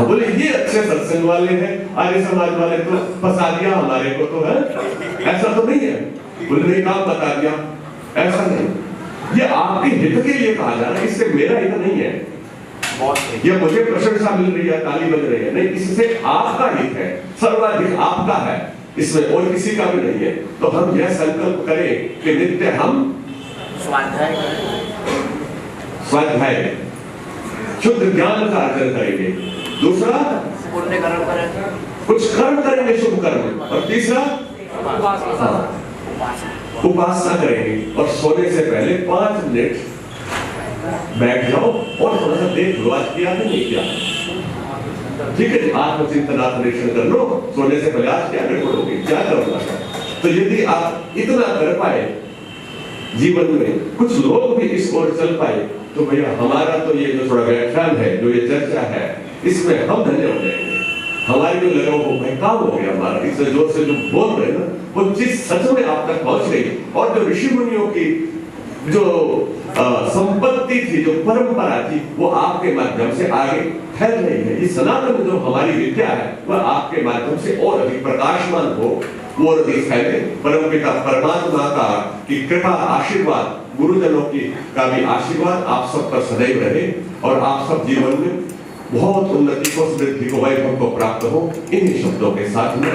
A: बोले ये अच्छे सत्संग वाले हैं, आर्य समाज वाले तो फंसा दिया हमारे को, तो है ऐसा तो नहीं है। बोले नहीं काम बता दिया, ऐसा नहीं। ये आपके हित के लिए कहा जा रहा है, इससे मेरा हित नहीं है, ये मुझे प्रशंसा मिल रही है, ताली बज रही है, नहीं, इससे आपका हित है, सर्वाधिक आपका है, इसमें और किसी का भी नहीं है। तो हम यह संकल्प करें कि नित्य हम स्वाध्याय शुद्ध ज्ञान का अर्जन करेंगे। दूसरा पुण्य कर्म करेंगे, कुछ कर्म करेंगे शुभ कर्म। और तीसरा उपासना करेंगे। और सोने से पहले 5 मिनट बैठ जाओ और थोड़ा सा देख लो आज किया कि नहीं किया, ठीक है। आत्मचिंतन आत्मनिरीक्षण कर लो, सोने से पहले आज क्या गड़बड़ होगी, क्या करना है। तो यदि आप इतना कर पाए जीवन में कुछ लोग भी इस ओर चल पाए तो भैया हमारा तो ये जो थोड़ा व्याख्यान है, जो ये चर्चा है, इसमें हम धन्य हो जाएंगे। हमारी जो लगाव हो भाई काम हो गया हमारा, इस जोर से जो बोल रहे हैं ना, वो चीज सच में आप तक पहुंच गई। और जो ऋषि मुनियों की जो संपत्ति थी, जो परंपरा थी, वो आपके माध्यम से आगे फैल रही है। ये सनातन जो हमारी विद्या है वह आपके माध्यम से और अधिक प्रकाशमान हो, और अधिक फैले। परमपिता परमात्मा का की कृपा, आशीर्वाद, गुरुजनों की का भी आशीर्वाद आप सब पर सदैव रहे और आप सब जीवन में बहुत उन्नति को, समृद्धि को, वैभव को प्राप्त हो। इन्हीं शब्दों के साथ में